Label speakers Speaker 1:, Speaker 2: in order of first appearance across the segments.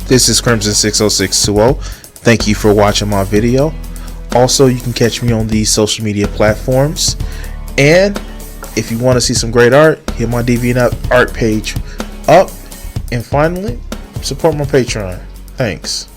Speaker 1: This is Crimson 60620. Thank you for watching my video. Also, you can catch me on these social media platforms. And if you want to see some great art, hit my DeviantArt page up. And finally, support my Patreon. Thanks.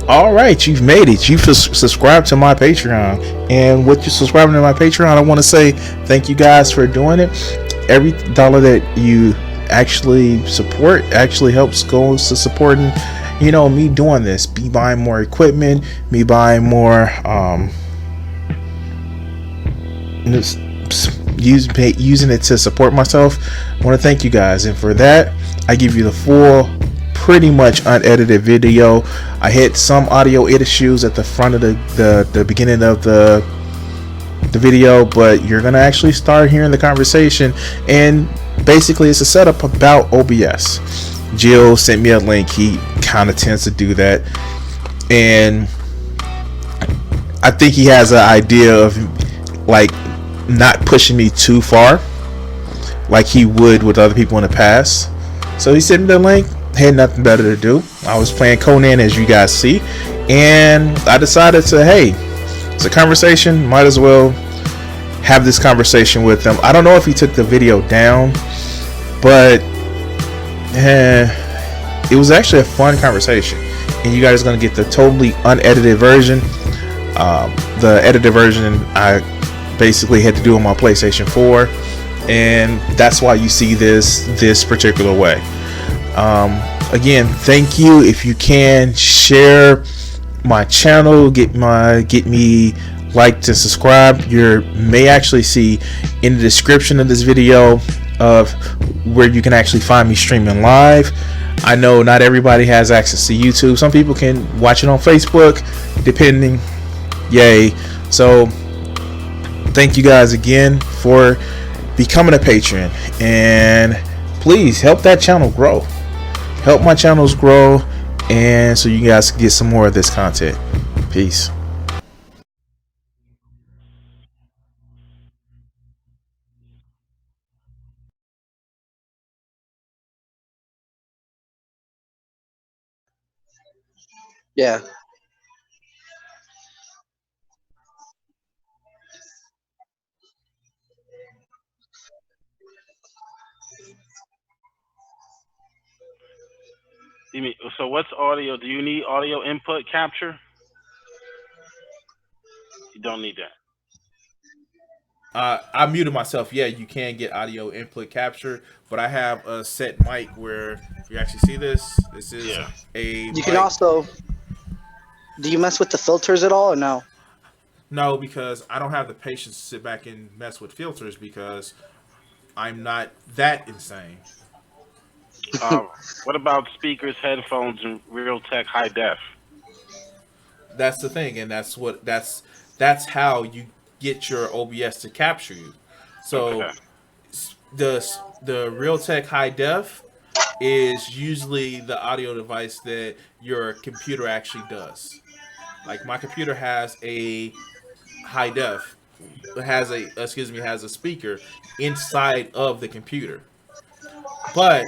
Speaker 1: All right, you've made it. You've subscribed to my Patreon, and with you subscribing to my Patreon, I want to say thank you guys for doing it. Every dollar that you actually support actually goes to supporting, me doing this, me buying more equipment, me buying more, using it to support myself. I want to thank you guys, and for that, I give you the full, pretty much unedited video. I hit some audio issues at the front of the beginning of the video, but you're gonna actually start hearing the conversation. And basically, it's a setup about OBS. Jill sent me a link. He kind of tends to do that, and I think he has an idea of like not pushing me too far, like he would with other people in the past. So he sent me the link. Had nothing better to do. I was playing Conan, as you guys see, and I decided to, hey, it's a conversation, might as well have this conversation with him. I don't know if he took the video down, but it was actually a fun conversation, and you guys are going to get the totally unedited version. The edited version I basically had to do on my PlayStation 4, and that's why you see this particular way. Again, thank you. If you can, share my channel, get me liked and subscribed. You may actually see in the description of this video of where you can actually find me streaming live. I know not everybody has access to YouTube. Some people can watch it on Facebook, depending. Yay. So thank you guys again for becoming a patron, and please help that channel grow. Help my channels grow, and so you guys can get some more of this content. Peace.
Speaker 2: Yeah.
Speaker 3: You mean, so what's audio? Do you need audio input capture? You don't need that.
Speaker 1: I muted myself. Yeah, you can get audio input capture, but I have a set mic where, if you actually see this is a
Speaker 2: You
Speaker 1: mic.
Speaker 2: can also. Do you mess with the filters at all, or no?
Speaker 1: No, because I don't have the patience to sit back and mess with filters, because I'm not that insane.
Speaker 3: What about speakers, headphones, and Realtek high def?
Speaker 1: That's the thing, and that's how you get your OBS to capture you. So
Speaker 3: Okay.
Speaker 1: the Realtek high def is usually the audio device that your computer actually does. Like, my computer has a high def, has a speaker inside of the computer. But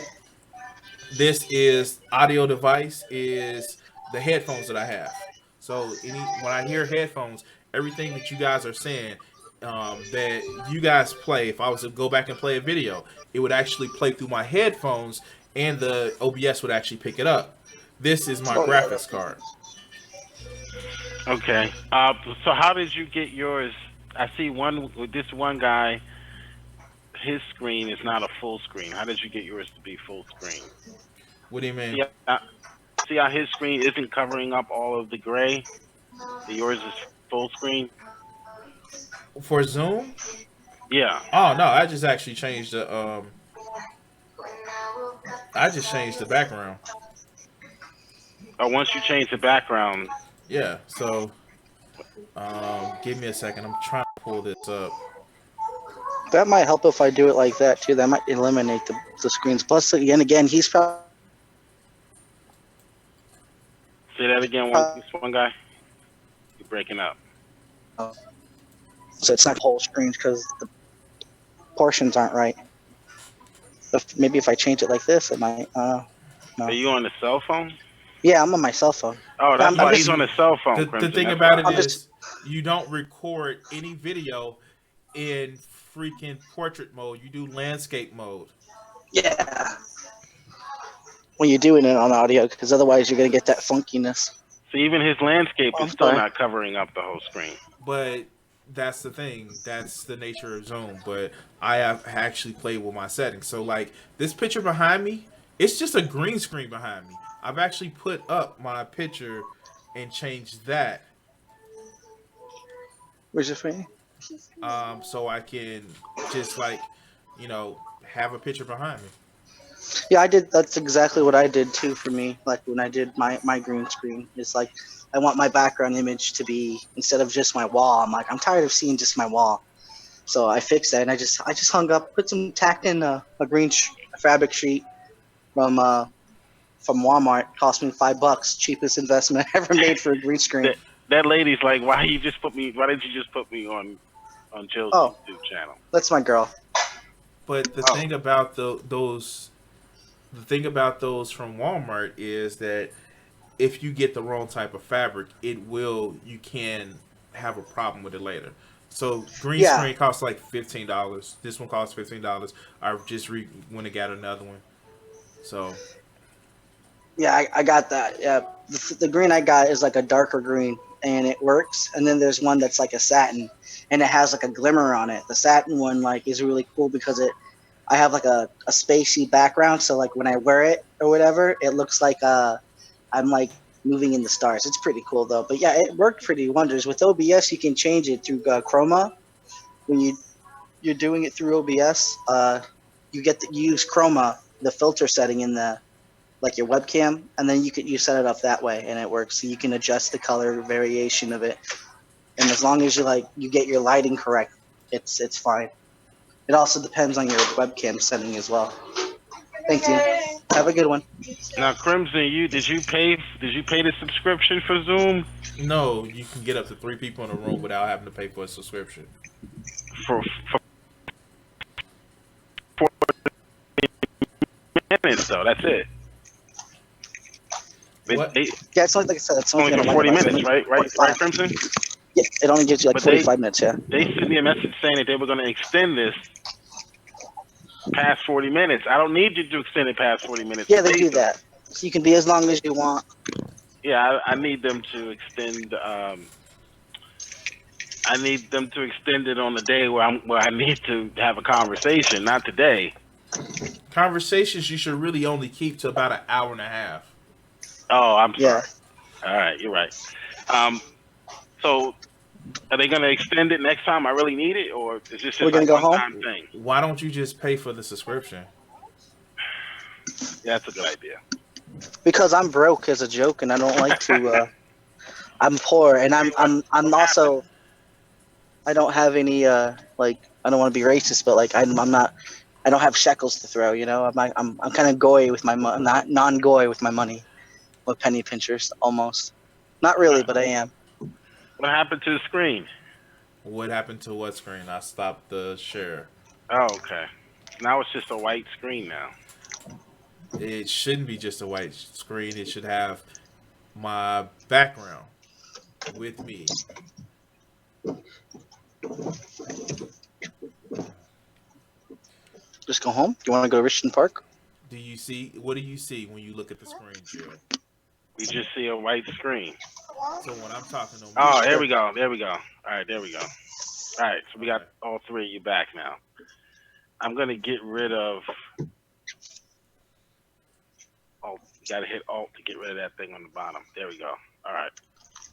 Speaker 1: this is audio device is the headphones that I have. So when I hear headphones, everything that you guys are saying, that you guys play, if I was to go back and play a video, it would actually play through my headphones, and the OBS would actually pick it up. This is my graphics card.
Speaker 3: Okay. So how did you get yours? I see one with this one guy. His screen is not a full screen. How did you get yours to be full screen?
Speaker 1: What do you mean?
Speaker 3: Yeah. See how his screen isn't covering up all of the gray? Yours is full screen.
Speaker 1: For Zoom?
Speaker 3: Yeah.
Speaker 1: Oh no, I just actually changed the I just changed the background.
Speaker 3: Once you change the background,
Speaker 1: Yeah. So give me a second. I'm trying to pull this up.
Speaker 2: That might help if I do it like that too. That might eliminate the screens. Plus, again, he's probably
Speaker 3: say that again. One guy, you're breaking up.
Speaker 2: so it's not whole screens because the portions aren't right. Maybe if I change it like this, it might. No.
Speaker 3: Are you on the cell phone?
Speaker 2: Yeah, I'm on my cell phone.
Speaker 3: Oh, that's
Speaker 2: I'm
Speaker 3: why
Speaker 2: just,
Speaker 3: he's on the cell phone,
Speaker 1: The
Speaker 3: Crimson.
Speaker 1: thing
Speaker 3: That's
Speaker 1: about
Speaker 3: why.
Speaker 1: it
Speaker 2: I'm just,
Speaker 1: is, you don't record any video in freaking portrait mode. You do landscape mode.
Speaker 2: yeah. When you're doing it on audio, because otherwise you're gonna get that funkiness.
Speaker 3: So even his landscape
Speaker 2: Oh,
Speaker 3: is
Speaker 2: I'm
Speaker 3: still
Speaker 2: sorry.
Speaker 3: not covering up the whole screen.
Speaker 1: But that's the thing. That's the nature of Zoom. But I have actually played with my settings. So like this picture behind me, it's just a green screen behind me. I've actually put up my picture and changed that,
Speaker 2: Where's your screen?
Speaker 1: so I can just like, have a picture behind me.
Speaker 2: Yeah, I did. That's exactly what I did too for me. Like when I did my green screen, it's like I want my background image to be instead of just my wall. I'm like I'm tired of seeing just my wall. So I fixed that, and I just hung up, put some tacked in a green fabric sheet from from Walmart. Cost me $5. Cheapest investment I ever made for a green screen.
Speaker 3: That lady's like, why you just put me? Why didn't you just put me on Jill's
Speaker 2: Oh,
Speaker 3: YouTube channel?
Speaker 2: that's my girl.
Speaker 1: But the
Speaker 3: Oh.
Speaker 1: thing about the thing about those from Walmart is that if you get the wrong type of fabric, you can have a problem with it later. So green
Speaker 2: Yeah,
Speaker 1: screen costs like $15. This one costs $15. I just went and got another one. So
Speaker 2: yeah, I got that. Yeah, the green I got is like a darker green, and it works. And then there's one that's like a satin, and it has like a glimmer on it. The satin one like is really cool because I have like a spacey background, so like when I wear it or whatever, it looks like I'm like moving in the stars. It's pretty cool though. But yeah, it worked pretty wonders. With OBS, you can change it through Chroma. When you're doing it through OBS, you use Chroma, the filter setting in the like your webcam, and then you set it up that way, and it works. So you can adjust the color variation of it, and as long as you get your lighting correct, it's fine. It also depends on your webcam setting as well. Thank you. Have a good one.
Speaker 3: Now, Crimson, did you pay the subscription for Zoom
Speaker 1: no, you can get up to 3 people in a room without having to pay for a subscription.
Speaker 3: for 40 minutes though? That's it.
Speaker 1: What?
Speaker 2: Yeah, it's only like I said, it's
Speaker 3: Only
Speaker 2: only
Speaker 3: for 40 minutes, right? Right,
Speaker 2: 45.
Speaker 3: Crimson.
Speaker 2: Yeah, it only gives you like
Speaker 3: But
Speaker 2: 45 minutes. Yeah.
Speaker 3: They sent me a message saying that they were going to extend this past 40 minutes. I don't need you to extend it past 40 minutes.
Speaker 2: Yeah, they do that. So you can be as long as you want.
Speaker 3: Yeah, I need them to extend. I need them to extend it on the day where I need to have a conversation, not today.
Speaker 1: Conversations you should really only keep to about an hour and a half.
Speaker 3: Oh, I'm sorry.
Speaker 2: Yeah.
Speaker 3: All right, you're right. So are they going to extend it next time? I really need it, or is this just
Speaker 2: We're gonna
Speaker 3: like
Speaker 2: go
Speaker 3: one
Speaker 2: home?
Speaker 3: time thing?
Speaker 1: Why don't you just pay for the subscription?
Speaker 3: Yeah, that's a good idea.
Speaker 2: Because I'm broke as a joke, and I don't like to. I'm poor, and I'm also. I don't have any like I don't want to be racist, but like I'm not. I don't have shekels to throw. I'm kind of goy with my money, not non-goy with my money, with penny pinchers almost. Not really, but I am.
Speaker 3: What happened to the screen?
Speaker 1: What happened to what screen? I stopped the share.
Speaker 3: Oh, okay. Now it's just a white screen now.
Speaker 1: It shouldn't be just a white screen. It should have my background with me.
Speaker 2: Just go home. You want to go to Richmond Park?
Speaker 1: Do you see? What do you see when you look at the screen, Jill?
Speaker 3: We just see a white screen.
Speaker 1: So when I'm talking to
Speaker 3: Oh, there we go. There we go. All right, there we go. All right, so we got all three of you back now. I'm gonna get rid of. Oh, You gotta hit Alt to get rid of that thing on the bottom. There we go. All right.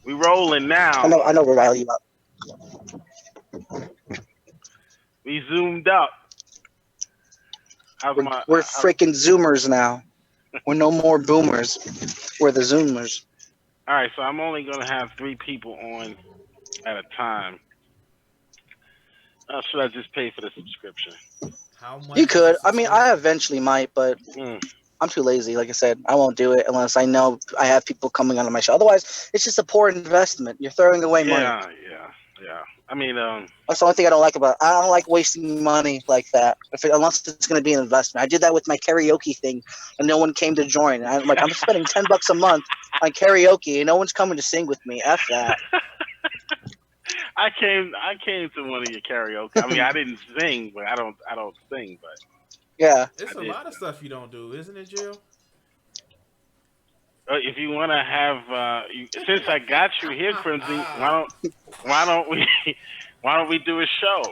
Speaker 3: We rolling
Speaker 2: I
Speaker 3: now.
Speaker 2: know. I know we're rallying up.
Speaker 3: We zoomed up. How's my?
Speaker 2: We're freaking Zoomers now. We're no more Boomers. We're the Zoomers.
Speaker 3: All right. So I'm only gonna have 3 people on at a time. Should I just pay for the subscription?
Speaker 1: How much?
Speaker 2: You
Speaker 1: is
Speaker 2: could.
Speaker 1: the
Speaker 2: I mean, I
Speaker 1: subscription?
Speaker 2: eventually might, but
Speaker 3: Mm.
Speaker 2: I'm too lazy. Like I said, I won't do it unless I know I have people coming onto my show. Otherwise, it's just a poor investment. You're throwing away money.
Speaker 3: Yeah. I mean,
Speaker 2: That's the only thing I don't like about it. I don't like wasting money like that. Unless it's going to be an investment. I did that with my karaoke thing, and no one came to join. I'm like, I'm spending $10 a month on karaoke, and no one's coming to sing with me. F that.
Speaker 3: I came to one of your karaoke. I mean, I didn't sing, but I don't sing, but
Speaker 2: Yeah.
Speaker 1: It's
Speaker 3: I
Speaker 1: a
Speaker 3: did.
Speaker 1: lot of stuff you don't do, isn't it, Jill?
Speaker 3: If you want to have, since I got you here, Crimson, why don't we why don't we do a show?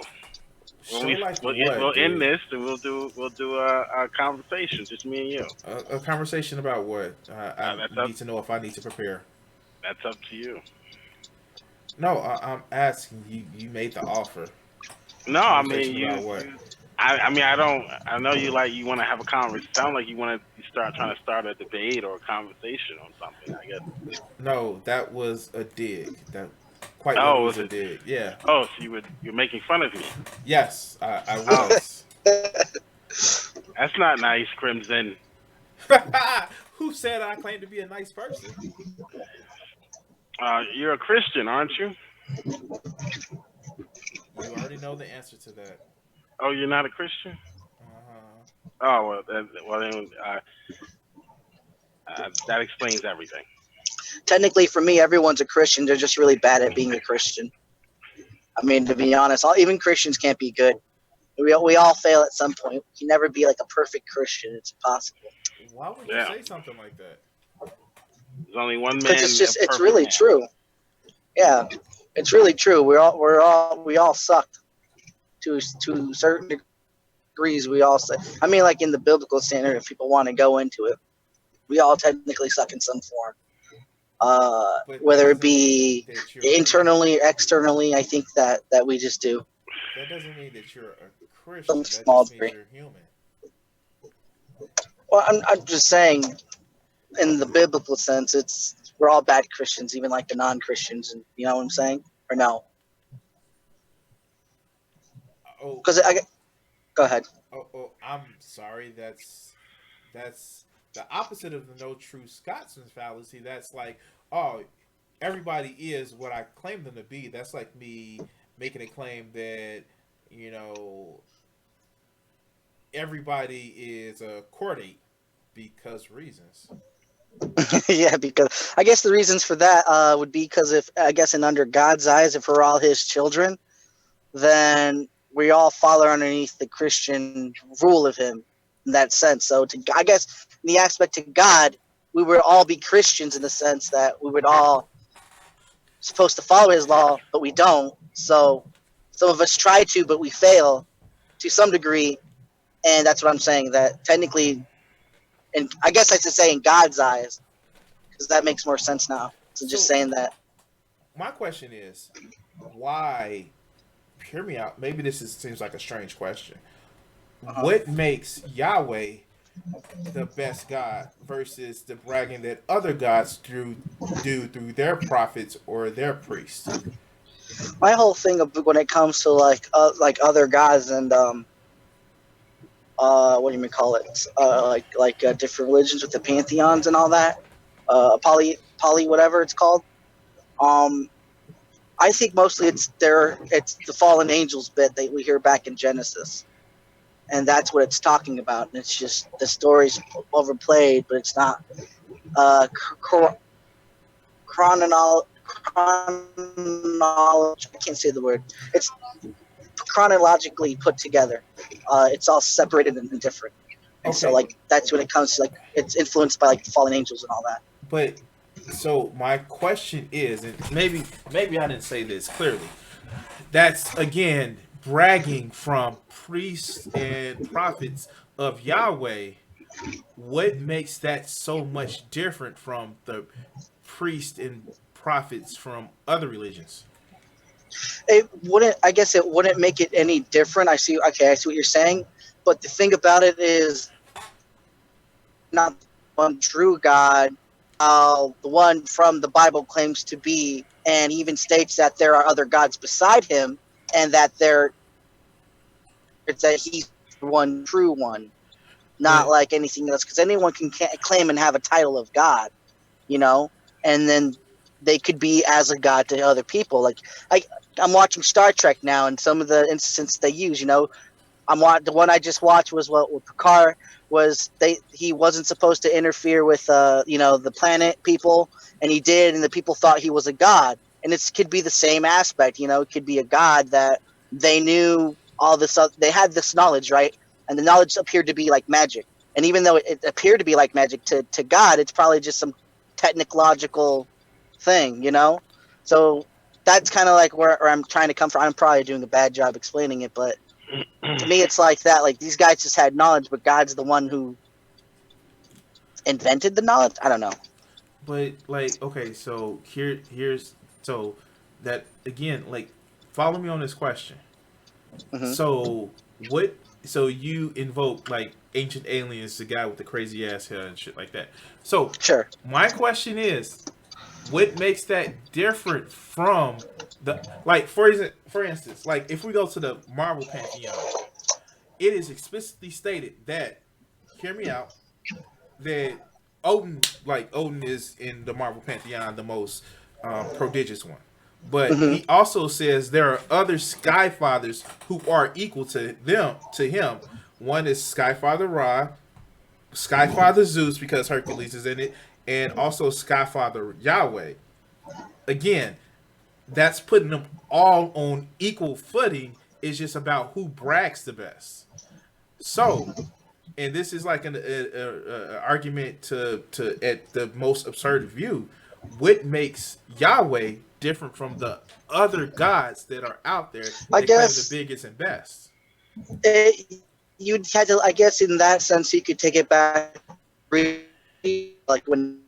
Speaker 1: Show
Speaker 3: We'll
Speaker 1: like what,
Speaker 3: end
Speaker 1: dude?
Speaker 3: this and we'll do a conversation, just me and you.
Speaker 1: A conversation about what? I
Speaker 3: That's up.
Speaker 1: need to know if I need to prepare.
Speaker 3: That's up to you.
Speaker 1: No, I'm asking you. You made the offer.
Speaker 3: No, I mean
Speaker 1: Conversation about what?
Speaker 3: I mean, I don't. I know you want to have a conversation. Sound like you want to trying to start a debate or a conversation on something. I guess.
Speaker 1: No, that was a dig. That quite
Speaker 3: Oh,
Speaker 1: literally was
Speaker 3: was
Speaker 1: a
Speaker 3: it?
Speaker 1: dig. Yeah.
Speaker 3: Oh, so you're making fun of me.
Speaker 1: Yes, I
Speaker 3: Oh,
Speaker 1: was.
Speaker 3: that's not nice, Crimson.
Speaker 1: Who said I claim to be a nice person?
Speaker 3: You're a Christian, aren't you?
Speaker 1: You already know the answer to that.
Speaker 3: Oh, you're not a Christian.
Speaker 1: Uh-huh.
Speaker 3: Oh well, then that explains everything.
Speaker 2: Technically, for me, everyone's a Christian. They're just really bad at being a Christian. I mean, to be honest, even Christians can't be good. We all fail at some point. You can never be like a perfect Christian. It's impossible.
Speaker 1: Why would you
Speaker 3: Yeah,
Speaker 1: say something like that?
Speaker 3: there's only one
Speaker 2: Because
Speaker 3: man, a
Speaker 2: it's
Speaker 3: perfect
Speaker 2: really
Speaker 3: man.
Speaker 2: true. Yeah, it's really true. We all suck to certain degrees. We all say. I mean, like in the biblical standard, if people want to go into it, we all technically suck in some form.
Speaker 1: But that
Speaker 2: Whether it
Speaker 1: doesn't mean
Speaker 2: be
Speaker 1: that you're
Speaker 2: internally, externally, I think that we just do
Speaker 1: that doesn't mean that you're a Christian.
Speaker 2: some
Speaker 1: That
Speaker 2: small
Speaker 1: just means
Speaker 2: degree.
Speaker 1: you're human.
Speaker 2: Well, I'm just saying, in the biblical sense, we're all bad Christians, even like the non-Christians, and you know what I'm saying, or no?
Speaker 1: Oh,
Speaker 2: Because go ahead.
Speaker 1: oh, I'm sorry. That's the opposite of the no true Scotsman fallacy. That's like, oh, everybody is what I claim them to be. That's like me making a claim that, you know, everybody is a chordate because reasons.
Speaker 2: Yeah, because I guess the reasons for that would be because if I guess in under God's eyes, if we're all His children, then we all fall underneath the Christian rule of Him in that sense. So I guess in the aspect to God, we would all be Christians in the sense that we would all supposed to follow His law, but we don't. So some of us try to, but we fail to some degree, and that's what I'm saying. That technically, and I guess I should say in God's eyes, because that makes more sense now. So just
Speaker 1: So
Speaker 2: saying that.
Speaker 1: my question is, why? Hear me out. Maybe seems like a strange question.
Speaker 2: Uh-huh.
Speaker 1: What makes Yahweh the best God versus the bragging that other gods do through their prophets or their priests?
Speaker 2: My whole thing when it comes to like other gods and what do you call it? Different religions with the pantheons and all that. Poly whatever it's called. Um, I think mostly it's the fallen angels bit that we hear back in Genesis, and that's what it's talking about. And it's just the story's overplayed, but it's not chronology. I can't say the word. It's chronologically put together. It's all separated and different. And so,
Speaker 1: Okay,
Speaker 2: like, that's when it comes to, like, it's influenced by, like, the fallen angels and all that.
Speaker 1: but so my question is, and maybe I didn't say this clearly. That's again bragging from priests and prophets of Yahweh What makes that so much different from the priests and prophets from other religions?
Speaker 2: It wouldn't. I guess it wouldn't make it any different. I see. Okay, I see what you're saying. But the thing about it is, not one true God, the one from the Bible claims to be, and he even states that there are other gods beside him, and that that he's the one true one, not
Speaker 1: But
Speaker 2: like anything else. Because anyone can claim and have a title of God, you know, and then they could be as a god to other people. Like I, I'm watching Star Trek now, and some of the instances they use, the one I just watched was what with Picard was he wasn't supposed to interfere with the planet people, and he did, and the people thought he was a god. And it could be the same aspect, it could be a god that they knew all this, they had this knowledge, right? And the knowledge appeared to be like magic. And even though it appeared to be like magic to God, it's probably just some technological thing. So that's kind of like where I'm trying to come from. I'm probably doing a bad job explaining it, but to me it's like that. Like these guys just had knowledge, but God's the one who invented the knowledge. I don't know.
Speaker 1: but like okay, so here's so that again, like follow me on this question.
Speaker 2: Hmm.
Speaker 1: So what? So you invoke like ancient aliens, the guy with the crazy ass hair and shit like that. So
Speaker 2: Sure.
Speaker 1: my question is, what makes that different from the like for instance, like if we go to the Marvel pantheon, it is explicitly stated that hear me out that Odin is in the Marvel pantheon the most prodigious one. But
Speaker 2: Hmm.
Speaker 1: he also says there are other Sky Fathers who are equal to him. One is Skyfather Ra, Skyfather Zeus because Hercules is in it, and also Skyfather Yahweh. Again, that's putting them all on equal footing. It's just about who brags the best. So, and this is like an argument to at the most absurd view. What makes Yahweh different from the other gods that are out there
Speaker 2: I
Speaker 1: that claim the
Speaker 2: guess
Speaker 1: biggest and best?
Speaker 2: it, you'd had to. I guess in that sense, you could take it back, like when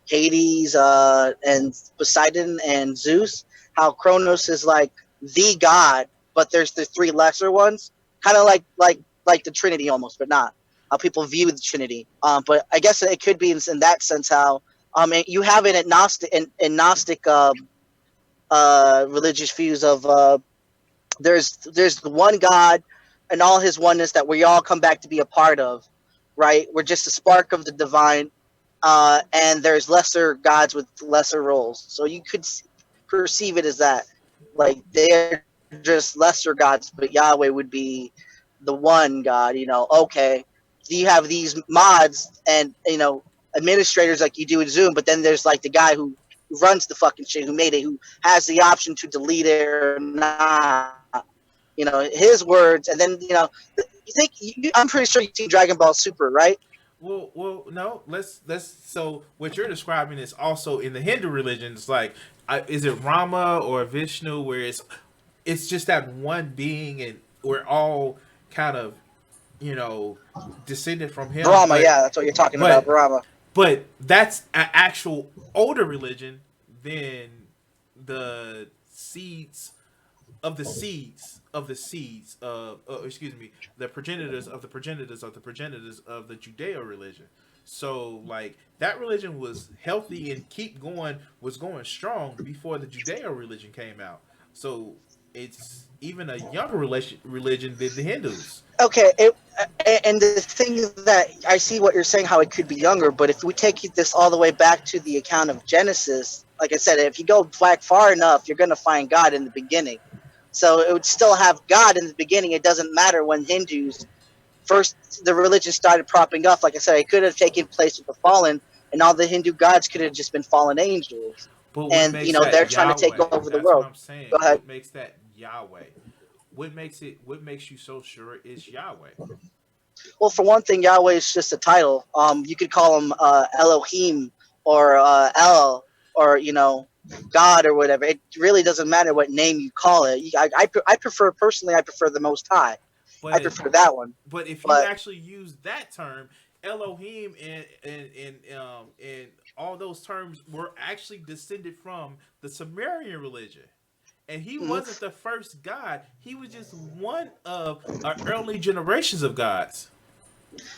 Speaker 2: Hades and Poseidon and Zeus, how Kronos is like the god, but there's the three lesser ones, kind of like the Trinity almost, but not how people view the Trinity. But I guess it could be in that sense how you have it in Gnostic religious views of there's the one God and all his oneness that we all come back to be a part of, right? We're just a spark of the divine, and there's lesser gods with lesser roles. So you could perceive it as that, like they're just lesser gods, but Yahweh would be the one God. Okay, you have these mods and administrators like you do in Zoom, but then there's like the guy who runs the fucking shit, who made it, who has the option to delete it or not. His words, and then you think I'm pretty sure you've seen Dragon Ball Super, right?
Speaker 1: No. Let's. So what you're describing is also in the Hindu religions. Like, is it Rama or Vishnu, where it's just that one being, and we're all kind of you know descended from him.
Speaker 2: Brahma, yeah, that's what you're talking about,
Speaker 1: But
Speaker 2: Brahma.
Speaker 1: but that's an actual older religion than the seeds of the seeds of the seeds of excuse me the progenitors of the progenitors of the progenitors of the Judeo religion. So like that religion was healthy and keep going was going strong before the Judeo religion came out. So it's even a younger religion than the Hindus.
Speaker 2: Okay, and the thing is that I see what you're saying, how it could be younger, but if we take this all the way back to the account of Genesis, like I said, if you go back far enough, you're going to find God in the beginning. So it would still have God in the beginning. It doesn't matter when Hindus first the religion started propping up. Like I said, it could have taken place with the fallen, and all the Hindu gods could have just been fallen angels.
Speaker 1: But what
Speaker 2: And
Speaker 1: makes
Speaker 2: they're
Speaker 1: that
Speaker 2: trying to take
Speaker 1: Yahweh?
Speaker 2: over the
Speaker 1: That's what
Speaker 2: world.
Speaker 1: I'm saying.
Speaker 2: Go ahead.
Speaker 1: What makes that Yahweh? What makes it? What makes you so sure it's Yahweh?
Speaker 2: Well, for one thing, Yahweh is just a title. You could call him Elohim or El or God or whatever. It really doesn't matter what name you call it. I prefer personally. I prefer the Most High. I
Speaker 4: But
Speaker 2: prefer that one.
Speaker 4: but if you
Speaker 2: But
Speaker 4: actually use that term, Elohim and all those terms were actually descended from the Sumerian religion. And he
Speaker 2: mhm,
Speaker 4: wasn't the first god. He was just one of our early generations of gods.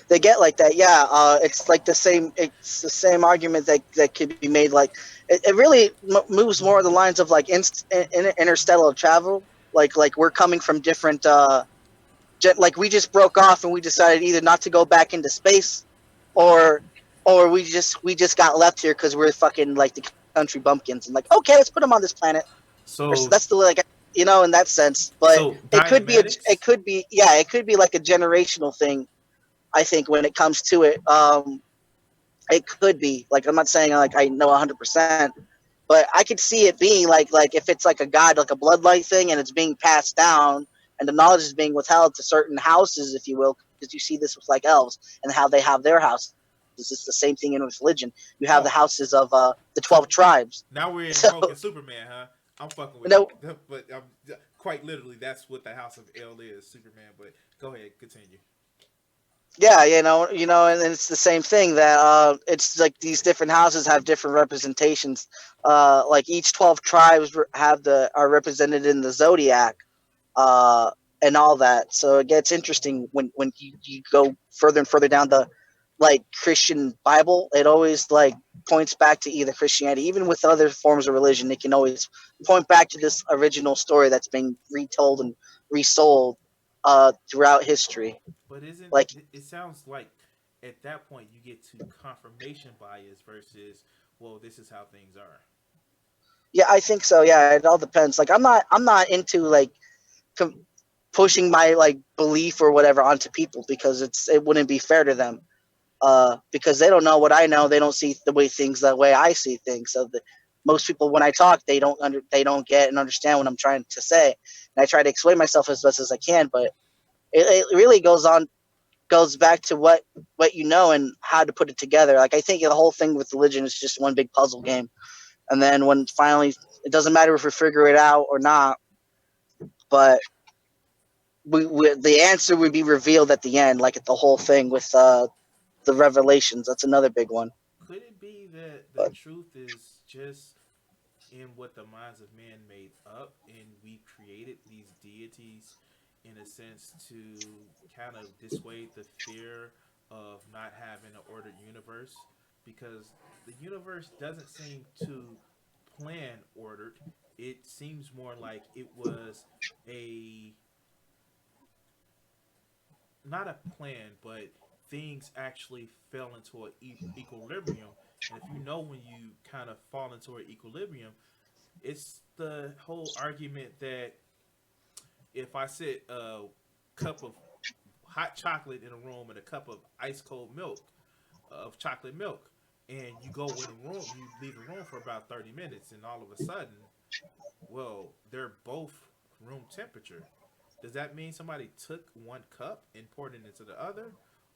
Speaker 2: they get like that. Yeah, it's like the same. It's the same argument that could be made. Like it really moves more of the lines of like interstellar travel. Like we're coming from different. Like we just broke off and we decided either not to go back into space, or we just got left here because we're fucking like the country bumpkins and like okay, let's put them on this planet. Or so
Speaker 4: So
Speaker 2: that's the like in that sense. But
Speaker 4: so
Speaker 2: it could be it
Speaker 4: dianetics.
Speaker 2: could be yeah, it could be like a generational thing. I think when it comes to it, it could be like I'm not saying like I know 100%, but I could see it being like if it's like a god, like a bloodlight thing, and it's being passed down, and the knowledge is being withheld to certain houses, if you will, because you see this with like elves and how they have their houses. It's the same thing in with religion. You have the
Speaker 4: Oh,
Speaker 2: houses of the 12
Speaker 4: so
Speaker 2: tribes.
Speaker 4: now we're
Speaker 2: So
Speaker 4: invoking Superman, huh? I'm fucking with you,
Speaker 2: no,
Speaker 4: but quite literally, that's what the House of El is, Superman. But go ahead, continue.
Speaker 2: yeah, and it's the same thing that it's like these different houses have different representations. Like each 12 tribes have the are represented in the zodiac, uh, and all that. So it gets interesting when you go further and further down the like Christian Bible. It always like points back to either Christianity, even with other forms of religion. It can always point back to this original story that's being retold and resold throughout history.
Speaker 4: But isn't
Speaker 2: Like
Speaker 4: it sounds like at that point you get to confirmation bias versus well, this is how things are.
Speaker 2: yeah, I think so. Yeah, it all depends. Like I'm not into like com- pushing my like belief or whatever onto people because it wouldn't be fair to them. Because they don't know what I know. They don't see the way things the way I see things. So most people, when I talk, they don't get and understand what I'm trying to say. And I try to explain myself as best as I can, but it really goes back to what you know and how to put it together. Like I think the whole thing with religion is just one big puzzle game. And then when finally, it doesn't matter if we figure it out or not, but the answer would be revealed at the end, like at the whole thing with the revelations. That's another big one.
Speaker 4: Could it be that the
Speaker 2: But
Speaker 4: truth is just in what the minds of man made up, and we created these deities in a sense to kind of dissuade the fear of not having an ordered universe? Because the universe doesn't seem to plan ordered. It seems more like it was a not a plan, but things actually fell into an equilibrium. And if you know when you kind of fall into an equilibrium, it's the whole argument that if I sit a cup of hot chocolate in a room and a cup of ice cold milk of chocolate milk, and you go in the room, you leave the room for about 30 minutes, and all of a sudden, well, they're both room temperature. Does that mean somebody took one cup and poured it into the other,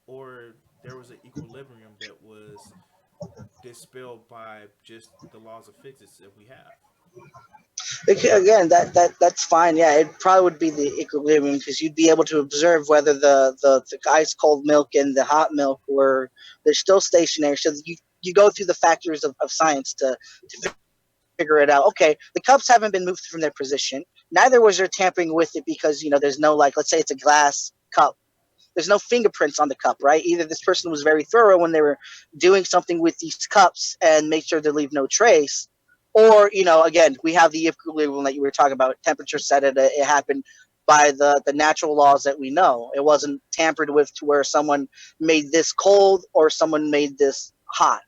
Speaker 4: or there was an equilibrium that was dispelled by just the laws of physics that we have?
Speaker 2: again, that's fine. Yeah, it probably would be the equilibrium because you'd be able to observe whether the ice cold milk and the hot milk were they're still stationary. So you go through the factors of science to figure it out. Okay, the cups haven't been moved from their position. Neither was there tampering with it because there's no like let's say it's a glass cup. There's no fingerprints on the cup, right? Either this person was very thorough when they were doing something with these cups and make sure to leave no trace, or again, we have the equilibrium that you were talking about. Temperature set it happened by the natural laws that we know. It wasn't tampered with to where someone made this cold or someone made this hot.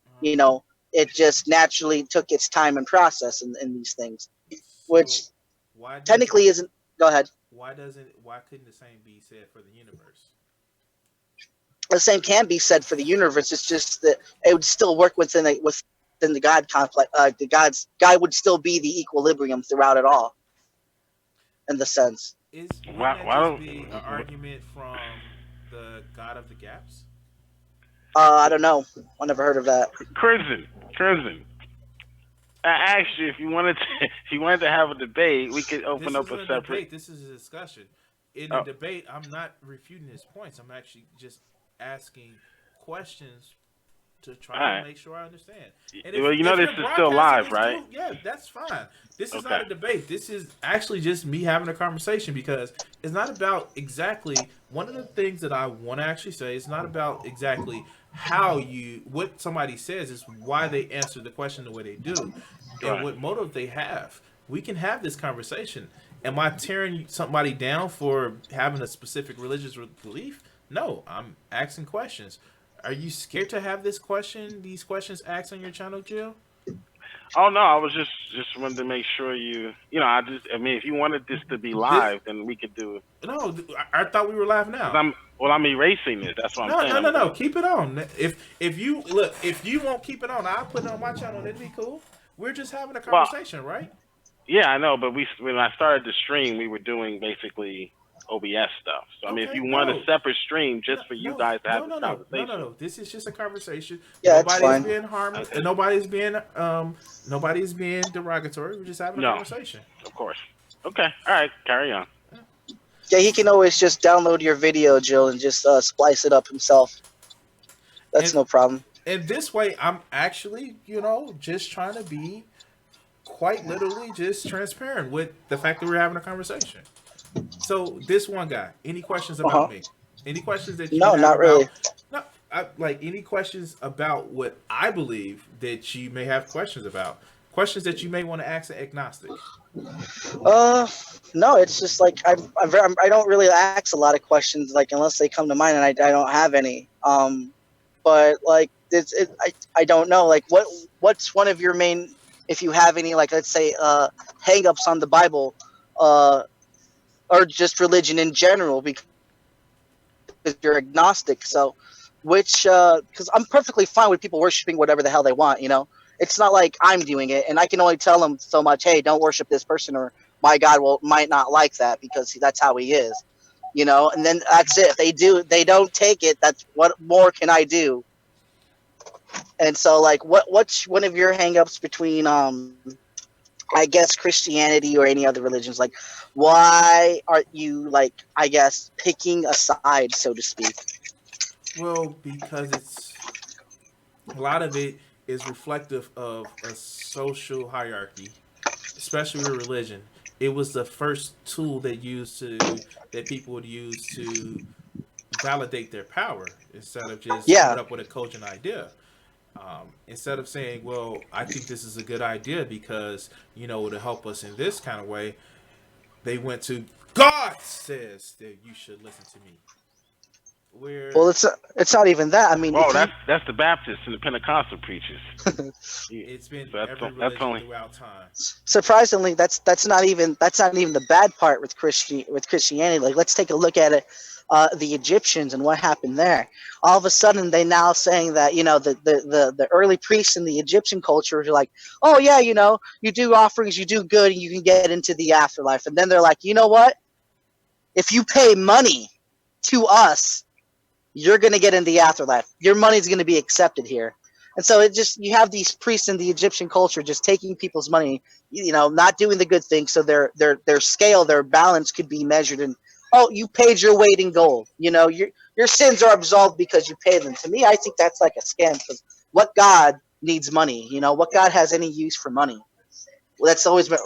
Speaker 4: Uh,
Speaker 2: You know, it just naturally took its time and process in these things, which
Speaker 4: so why doesn't
Speaker 2: technically isn't. Go ahead.
Speaker 4: why couldn't the same be said for the universe?
Speaker 2: The same can be said for the universe. It's just that it would still work within the God complex. The God would still be the equilibrium throughout it all, in the sense.
Speaker 4: Is wouldn't
Speaker 3: Why?
Speaker 4: that
Speaker 3: Why
Speaker 4: just be an
Speaker 3: don't?
Speaker 4: argument from the God of the Gaps?
Speaker 2: I don't know. I never heard of that.
Speaker 3: Crimson. I asked you if you wanted to, if you wanted to have a debate, we could open
Speaker 4: This
Speaker 3: up a
Speaker 4: isn't a
Speaker 3: separate.
Speaker 4: debate. This is a discussion. in a debate, I'm not refuting his points. I'm actually just asking questions to
Speaker 3: all
Speaker 4: try to
Speaker 3: right.
Speaker 4: make sure I understand. And
Speaker 3: Well, you know
Speaker 4: if
Speaker 3: this
Speaker 4: you're
Speaker 3: is still
Speaker 4: broadcasting
Speaker 3: live,
Speaker 4: this,
Speaker 3: right?
Speaker 4: yeah, that's fine. This is
Speaker 3: Okay.
Speaker 4: not a debate. This is actually just me having a conversation because it's not about exactly one of the things that I want to actually say. It's not about exactly how you what somebody says. It's why they answer the question the way they do, and
Speaker 3: Right.
Speaker 4: what motive they have. We can have this conversation. Am I tearing somebody down for having a specific religious belief? No, I'm asking questions. Are you scared to have these questions asked on your channel, Jill?
Speaker 3: Oh no, I was just wanted to make sure you know, I mean, if you wanted this to be
Speaker 4: This
Speaker 3: live, then we could do.
Speaker 4: no, I thought we were live
Speaker 3: Cause
Speaker 4: now.
Speaker 3: I'm erasing this. That's what I'm saying.
Speaker 4: No. Keep it on. If you look, if you won't keep it on, I'll put it on my channel. And it'd be cool. We're just having a
Speaker 3: Well,
Speaker 4: conversation, right?
Speaker 3: yeah, I know, but when I started the stream, we were doing basically OBS stuff. So I mean, if
Speaker 4: Okay,
Speaker 3: you want a
Speaker 4: no,
Speaker 3: separate stream
Speaker 4: no,
Speaker 3: just for you guys to have this conversation,
Speaker 4: no. This is just a conversation.
Speaker 2: Yeah, it's
Speaker 4: Nobody's
Speaker 2: fine.
Speaker 4: being harmless.
Speaker 3: okay.
Speaker 4: Nobody's being derogatory. We're just having a
Speaker 3: No,
Speaker 4: conversation.
Speaker 3: of course. Okay, all right, carry on.
Speaker 2: Yeah, he can always just download your video, Jill, and just splice it up himself. That's
Speaker 4: And
Speaker 2: no problem.
Speaker 4: and this way, I'm actually, just trying to be quite literally just transparent with the fact that we're having a conversation. So this one guy, any questions
Speaker 2: Uh huh.
Speaker 4: about me? Any questions that you
Speaker 2: No,
Speaker 4: have
Speaker 2: not really.
Speaker 4: about no, like any questions about what I believe that you may have questions about? Questions that you may want to ask an agnostic.
Speaker 2: Uh, no, it's just like I don't really ask a lot of questions, like unless they come to mind, and I don't have any. But like I don't know, like what's one of your main, if you have any, like let's say hang-ups on the Bible, uh, or just religion in general, because you're agnostic. So, which because I'm perfectly fine with people worshiping whatever the hell they want. It's not like I'm doing it, and I can only tell them so much. Hey, don't worship this person, or my God might not like that because that's how he is. And then that's it. If they don't take it. That's what more can I do? And so, like, what's one of your hangups between I guess Christianity or any other religions? Like, why aren't you, like, I guess, picking a side, so to speak?
Speaker 4: Well, because a lot of it is reflective of a social hierarchy, especially with religion. It was the first tool that people would use to validate their power instead of just
Speaker 2: Yeah.
Speaker 4: coming up with a cogent idea. Instead of saying, "Well, I think this is a good idea because it'll help us in this kind of way," they went to God says that you should listen to me.
Speaker 2: Well,
Speaker 4: Where
Speaker 2: it's not even that. I mean,
Speaker 3: Whoa,
Speaker 2: if you
Speaker 3: that's the Baptists and the Pentecostal preachers. Yeah,
Speaker 4: it's been
Speaker 3: so
Speaker 4: every
Speaker 3: that's
Speaker 4: religion
Speaker 3: only.
Speaker 4: throughout time.
Speaker 2: surprisingly, that's not even the bad part with Christianity. Like, let's take a look at it. The Egyptians and what happened there. All of a sudden, they now saying that the early priests in the Egyptian culture are like, oh yeah, you do offerings, you do good, and you can get into the afterlife. And then they're like, you know what? If you pay money to us, you're going to get in the afterlife. Your money's going to be accepted here. And so you have these priests in the Egyptian culture just taking people's money, not doing the good thing. So their scale, their balance could be measured in, oh, you paid your weight in gold. Your sins are absolved because you paid them. To me, I think that's like a scam, because what God needs money? What God has any use for money? Well, that's always been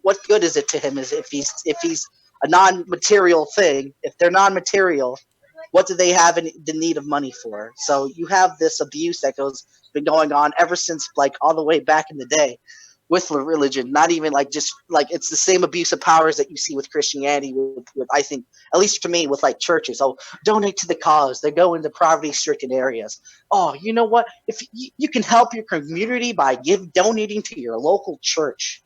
Speaker 2: what good is it to him? Is if he's a non-material thing, if they're non-material, what do they have in the need of money for? So you have this abuse that been going on ever since, like, all the way back in the day with religion. Not even like just like it's the same abuse of powers that you see with Christianity. With I think, at least to me, with like churches. Oh, donate to the cause. They go into poverty-stricken areas. Oh, you know what? If you can help your community by donating to your local church,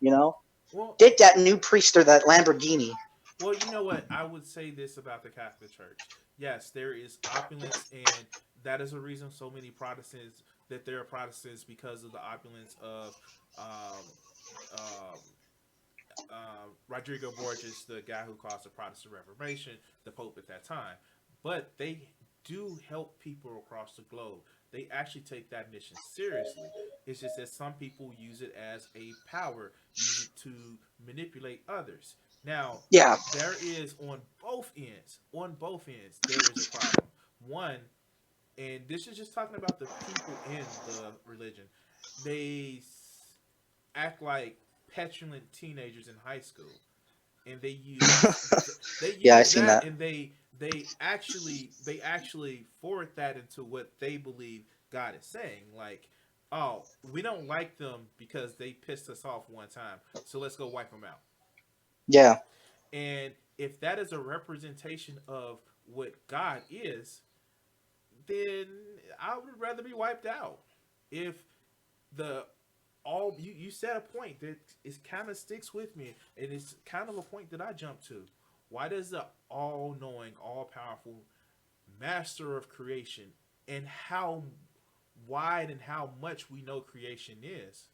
Speaker 4: Well,
Speaker 2: get that new priest or that Lamborghini.
Speaker 4: well, you know what? I would say this about the Catholic Church. Yes, there is opulence, and that is a reason so many Protestants that there are Protestants because of the opulence of um, um, Rodrigo Borges, the guy who caused the Protestant Reformation, the Pope at that time. But they do help people across the globe. They actually take that mission seriously. It's just that some people use it as a power, use it to manipulate others. Now,
Speaker 2: Yeah.
Speaker 4: there is on both ends, there is a problem. One, and this is just talking about the people in the religion. They act like petulant teenagers in high school, and they
Speaker 2: Yeah, I
Speaker 4: use
Speaker 2: seen
Speaker 4: that,
Speaker 2: that.
Speaker 4: and they actually forward that into what they believe God is saying. Like, oh, we don't like them because they pissed us off one time, so let's go wipe them out.
Speaker 2: Yeah.
Speaker 4: And if that is a representation of what God is, then I would rather be wiped out. If the all you said a point that is kind of sticks with me, and it's kind of a point that I jump to. Why does the all-knowing, all-powerful master of creation, and how wide and how much we know creation is,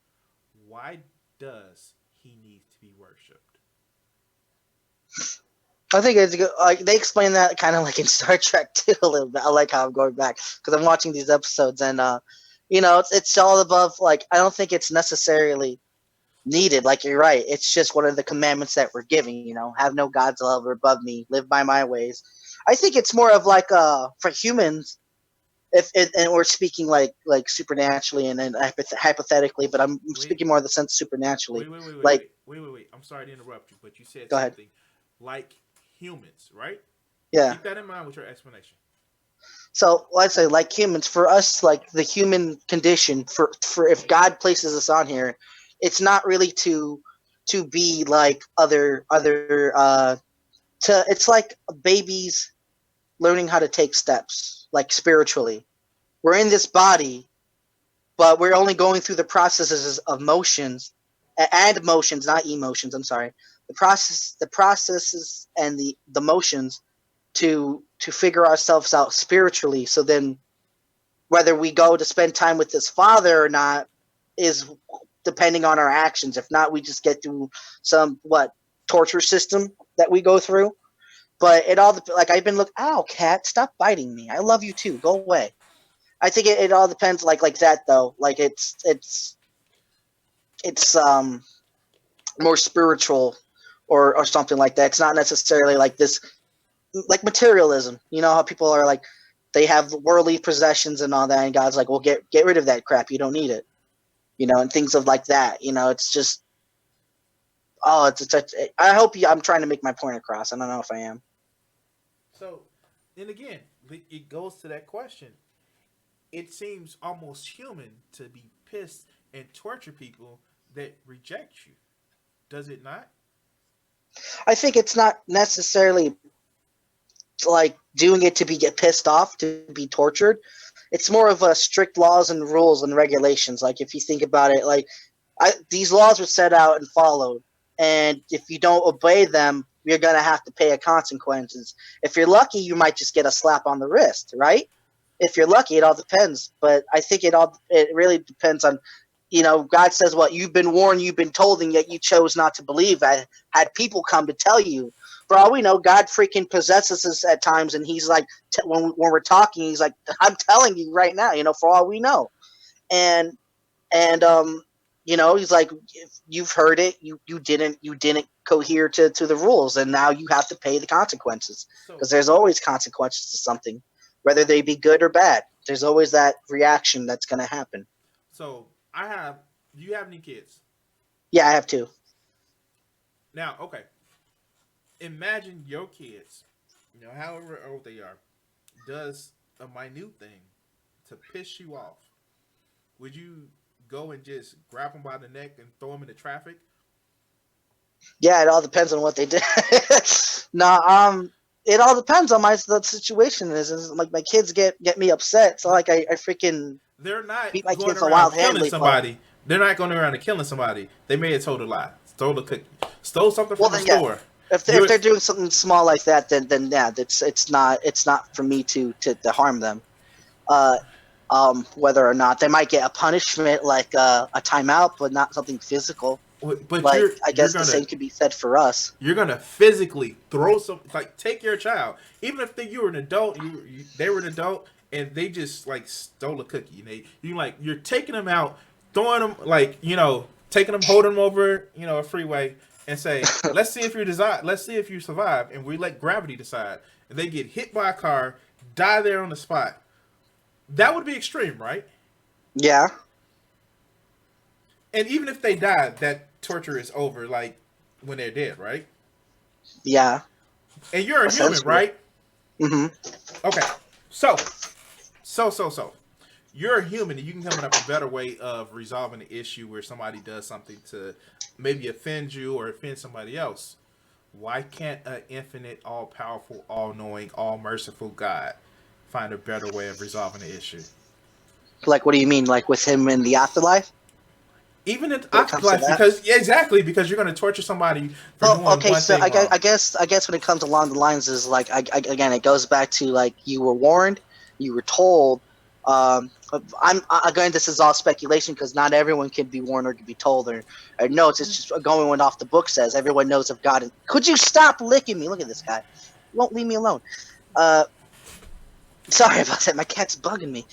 Speaker 4: why does he need to be worshipped?
Speaker 2: I think it's good. Like they explain that kind of like in Star Trek too a little bit. I like how I'm going back because I'm watching these episodes and it's all above. Like I don't think it's necessarily needed. Like you're right. It's just one of the commandments that we're giving. Have no gods above me. Live by my ways. I think it's more of like for humans. If it, and we're speaking like supernaturally and hypothetically, but I'm
Speaker 4: Wait,
Speaker 2: speaking more of the sense supernaturally.
Speaker 4: wait, wait, wait, wait,
Speaker 2: Like,
Speaker 4: wait, wait, wait, wait. I'm sorry to interrupt you, but you said
Speaker 2: go ahead.
Speaker 4: something like humans, right?
Speaker 2: Yeah.
Speaker 4: Keep that in mind with your explanation.
Speaker 2: So let's say like humans, for us, like the human condition, for if God places us on here, it's not really to be like other to it's like babies learning how to take steps, like spiritually. We're in this body, but we're only going through the processes of motions and motions, not emotions. I'm sorry. The processes and the motions to figure ourselves out spiritually. So then, whether we go to spend time with this father or not is depending on our actions. If not, we just get through some torture system that we go through. But it all like I've been ow cat, stop biting me. I love you too. Go away. I think it all depends like that though. Like it's more spiritual or something like that. It's not necessarily like this like materialism. You know how people are like they have worldly possessions and all that, and God's like, well, get rid of that crap. You don't need it. And things of like that. It's just I hope I'm trying to make my point across. I don't know if I am.
Speaker 4: So, and again, it goes to that question. It seems almost human to be pissed and torture people that reject you. Does it not?
Speaker 2: I think it's not necessarily like doing it to get pissed off, to be tortured. It's more of a strict laws and rules and regulations. Like if you think about it, like these laws were set out and followed, and if you don't obey them, you're gonna have to pay a consequences. If you're lucky, you might just get a slap on the wrist, right? If you're lucky, it all depends. But I think it really depends on, God says, what you've been warned, you've been told, and yet you chose not to believe. I had people come to tell you. For all we know, God freaking possesses us at times, and He's like, when we're talking, He's like, I'm telling you right now, for all we know, and and He's like, you've heard it, you didn't cohere to the rules, and now you have to pay the consequences because
Speaker 4: So,
Speaker 2: there's always consequences to something, whether they be good or bad. There's always that reaction that's going to happen.
Speaker 4: so I have. Do you have any kids?
Speaker 2: Yeah, I have two.
Speaker 4: Now, okay. Imagine your kids, however old they are, does a minute thing to piss you off. Would you go and just grab them by the neck and throw them into traffic?
Speaker 2: Yeah, it all depends on what they did. No, it all depends on the situation is like my kids get me upset, so like I freaking
Speaker 4: They're not
Speaker 2: beat my
Speaker 4: going
Speaker 2: kids a
Speaker 4: around
Speaker 2: wild
Speaker 4: killing
Speaker 2: handly. But
Speaker 4: somebody. They're not going around and killing somebody. They may have told a lie, stole a cookie, stole something
Speaker 2: well,
Speaker 4: from a
Speaker 2: then yeah,
Speaker 4: store.
Speaker 2: if
Speaker 4: You're
Speaker 2: they're doing something small like that, then yeah, it's not for me to harm them. Uh, whether or not they might get a punishment like a timeout, but not something physical.
Speaker 4: but
Speaker 2: Like
Speaker 4: you're
Speaker 2: I
Speaker 4: you're
Speaker 2: guess the
Speaker 4: gonna
Speaker 2: same could be said for us.
Speaker 4: you're gonna physically throw some, like, take your child, even if you were an adult, they were an adult, and they just like stole a cookie, and you're taking them out, throwing them, like, taking them, holding them over, a freeway, and say, let's see if you survive, and we let gravity decide, and they get hit by a car, die there on the spot. That would be extreme, right?
Speaker 2: Yeah.
Speaker 4: And even if they die, that torture is over, like when they're dead, right?
Speaker 2: Yeah.
Speaker 4: And you're a human, right?
Speaker 2: Mm-hmm.
Speaker 4: Okay. So. You're a human, and you can come up with a better way of resolving the issue where somebody does something to maybe offend you or offend somebody else. Why can't an infinite, all-powerful, all-knowing, all-merciful God find a better way of resolving the issue?
Speaker 2: Like, what do you mean? Like with him in the afterlife?
Speaker 4: Even in the afterlife, because you're going to torture somebody for doing one thing wrong.
Speaker 2: I guess when it comes along the lines is like again, it goes back to like you were warned, you were told. Again, this is all speculation because not everyone can be warned or can be told or knows. It's just going what off the book says. Everyone knows of God. Could you stop licking me? Look at this guy. He won't leave me alone. Sorry about that. My cat's bugging me.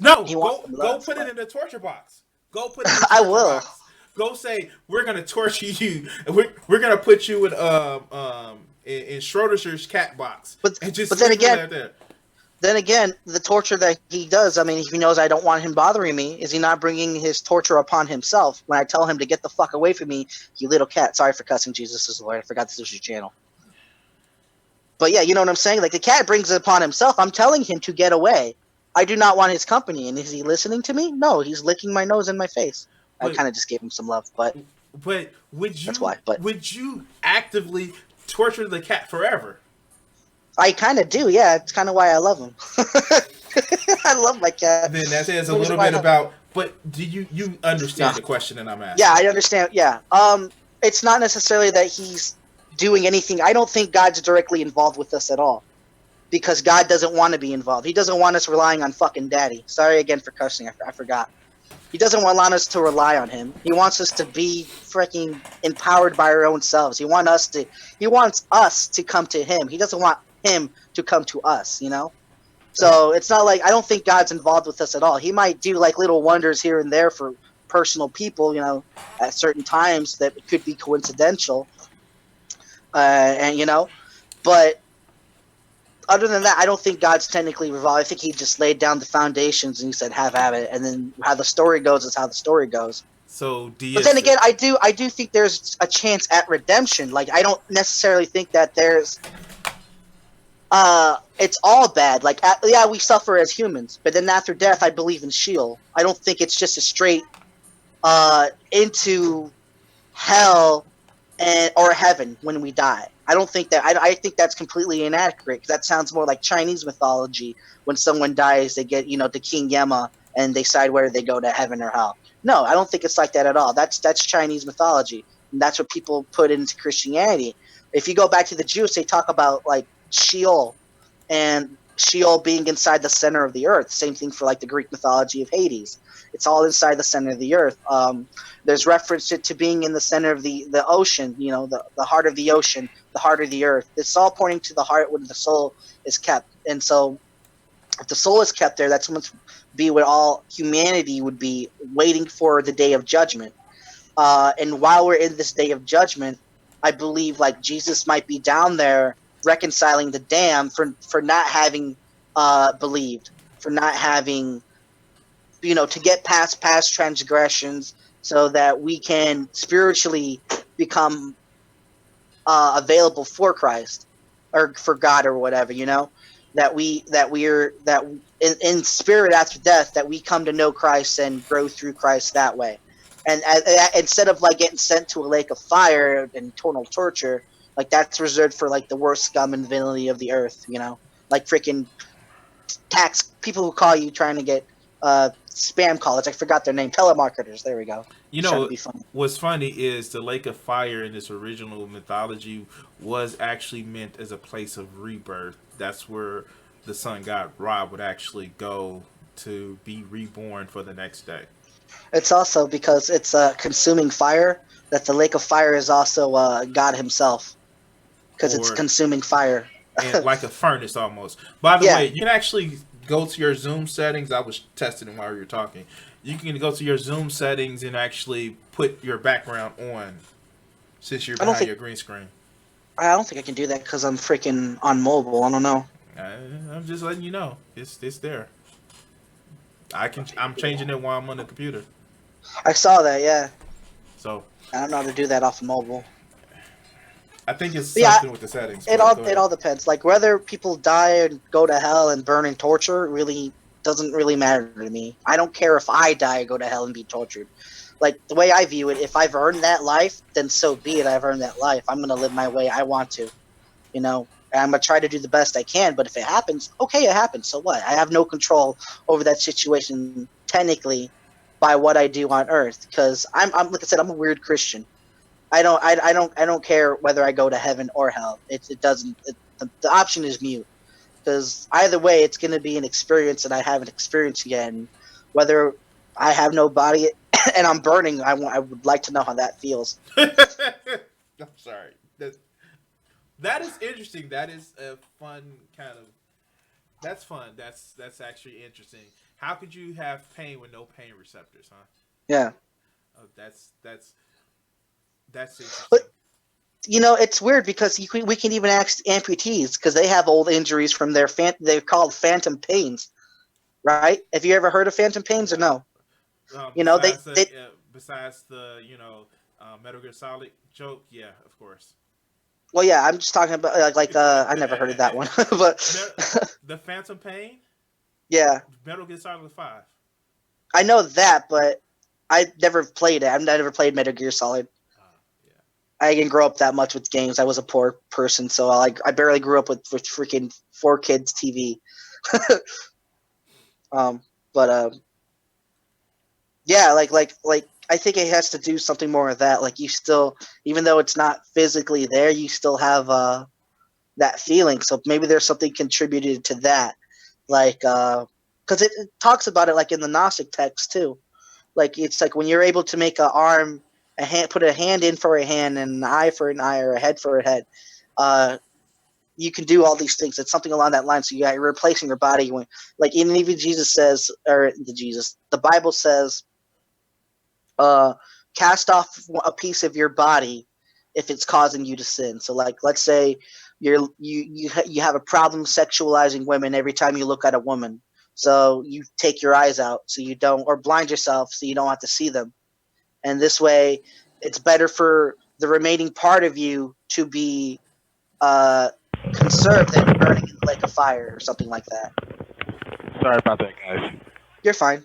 Speaker 4: No, go put it in the torture box. Go put it in the torture
Speaker 2: I will.
Speaker 4: box. Go say, we're going to torture you. We're going to put you in Schrodinger's cat box.
Speaker 2: But then again, the torture that he does, I mean, if he knows I don't want him bothering me, is he not bringing his torture upon himself when I tell him to get the fuck away from me, you little cat? Sorry for cussing, Jesus is Lord. I forgot this was your channel. But yeah, you know what I'm saying? Like, the cat brings it upon himself. I'm telling him to get away. I do not want his company. And is he listening to me? No, he's licking my nose and my face. I kind of just gave him some love, but
Speaker 4: would you?
Speaker 2: That's why. But
Speaker 4: would you actively torture the cat forever?
Speaker 2: I kind of do. Yeah, it's kind of why I love him. I love my cat.
Speaker 4: Then that says a little bit about. But do you understand the question that I'm asking?
Speaker 2: Yeah, I understand. Yeah. It's not necessarily that he's doing anything. I don't think God's directly involved with us at all, because God doesn't want to be involved. He doesn't want us relying on fucking daddy. Sorry again for cursing. I forgot. He doesn't want us to rely on him. He wants us to be freaking empowered by our own selves. He wants us to come to him. He doesn't want him to come to us, you know? So it's not like, I don't think God's involved with us at all. He might do like little wonders here and there for personal people, you know, at certain times that could be coincidental. And, you know, but other than that, I don't think God's technically involved. I think he just laid down the foundations and he said, have at it. And then how the story goes is how the story goes.
Speaker 4: So
Speaker 2: but then again, I do think there's a chance at redemption. Like, I don't necessarily think that there's it's all bad. Like, yeah, we suffer as humans, but then after death, I believe in Sheol. I don't think it's just a straight into hell or heaven when we die. I don't think that. I think that's completely inaccurate, because that sounds more like Chinese mythology. When someone dies, they get, you know, the King Yema, and they decide whether they go to heaven or hell. No, I don't think it's like that at all. That's Chinese mythology, and that's what people put into Christianity. If you go back to the Jews, they talk about like Sheol, and Sheol being inside the center of the earth. Same thing for like the Greek mythology of Hades. It's all inside the center of the earth. There's reference to being in the center of the ocean, you know, the heart of the ocean, the heart of the earth. It's all pointing to the heart where the soul is kept. And so if the soul is kept there, that's must be what all humanity would be, waiting for the day of judgment. And while we're in this day of judgment, I believe like Jesus might be down there reconciling the damned for not having believed, for not having, you know, to get past transgressions, so that we can spiritually become available for Christ or for God or whatever, you know, that in spirit after death, that we come to know Christ and grow through Christ that way. And instead of like getting sent to a lake of fire and eternal torture, like that's reserved for like the worst scum and villainy of the earth, you know, like freaking tax people who call you trying to get spam callers. I forgot their name. Telemarketers. There we go.
Speaker 4: You know, what's funny is the lake of fire in this original mythology was actually meant as a place of rebirth. That's where the sun god Ra would actually go to be reborn for the next day. It's
Speaker 2: also because it's consuming fire, that the lake of fire is also God himself, because it's consuming fire.
Speaker 4: And like a furnace almost. By the way, you can actually go to your Zoom settings. I was testing while you were talking. You can go to your Zoom settings and actually put your background on. since you're
Speaker 2: I don't
Speaker 4: behind
Speaker 2: think
Speaker 4: your green screen.
Speaker 2: I don't think I can do that because I'm freaking on mobile. I don't know.
Speaker 4: I, I'm just letting you know. It's there. I'm changing it while I'm on the computer.
Speaker 2: I saw that, yeah.
Speaker 4: So
Speaker 2: I don't know how to do that off of mobile.
Speaker 4: I think it's
Speaker 2: But yeah,
Speaker 4: something with the settings. But go
Speaker 2: it
Speaker 4: ahead.
Speaker 2: all depends. Like whether people die and go to hell and burn in torture really doesn't really matter to me. I don't care if I die and go to hell and be tortured. Like the way I view it, if I've earned that life, then so be it. I've earned that life. I'm gonna live my way I want to. You know, and I'm gonna try to do the best I can. But if it happens, okay, it happens. So what? I have no control over that situation technically by what I do on Earth because I'm like I said, I'm a weird Christian. I don't care whether I go to heaven or hell. It doesn't. The option is mute because either way, it's going to be an experience that I haven't experienced yet. And whether I have no body and I'm burning, I would like to know how that feels.
Speaker 4: I'm sorry. That is interesting. That is a fun kind of. That's fun. That's actually interesting. How could you have pain with no pain receptors, huh?
Speaker 2: Yeah,
Speaker 4: Oh, that's
Speaker 2: but
Speaker 4: interesting.
Speaker 2: you know it's weird because we can even ask amputees because they have old injuries from their they're called phantom pains, right? Have you ever heard of phantom pains or
Speaker 4: No.
Speaker 2: no? You know
Speaker 4: Besides the Metal Gear Solid joke, yeah, of course.
Speaker 2: well yeah I'm just talking about I never heard of that one
Speaker 4: Me-
Speaker 2: but
Speaker 4: the Phantom Pain,
Speaker 2: yeah
Speaker 4: Metal Gear Solid 5.
Speaker 2: I know that, but I never played it. I've never played Metal Gear Solid.
Speaker 4: Yeah.
Speaker 2: I didn't grow up that much with games. I was a poor person, so I barely grew up with freaking 4 kids TV. um, but yeah, I think it has to do something more with that. Like you still, even though it's not physically there, you still have that feeling. So maybe there's something contributed to that, like because it talks about it like in the Gnostic text too. Like it's like when you're able to make an arm, a hand, put a hand in for a hand, and an eye for an eye, or a head for a head. Uh, you can do all these things. It's something along that line. So you're replacing your body when, like, even Jesus says, or the Bible says, uh, cast off a piece of your body if it's causing you to sin. So, like, let's say you have a problem sexualizing women every time you look at a woman. So you take your eyes out so you don't, or blind yourself so you don't have to see them. And this way, it's better for the remaining part of you to be uh, conserved than burning in the lake of fire or something like that.
Speaker 3: Sorry about that, guys.
Speaker 2: You're fine.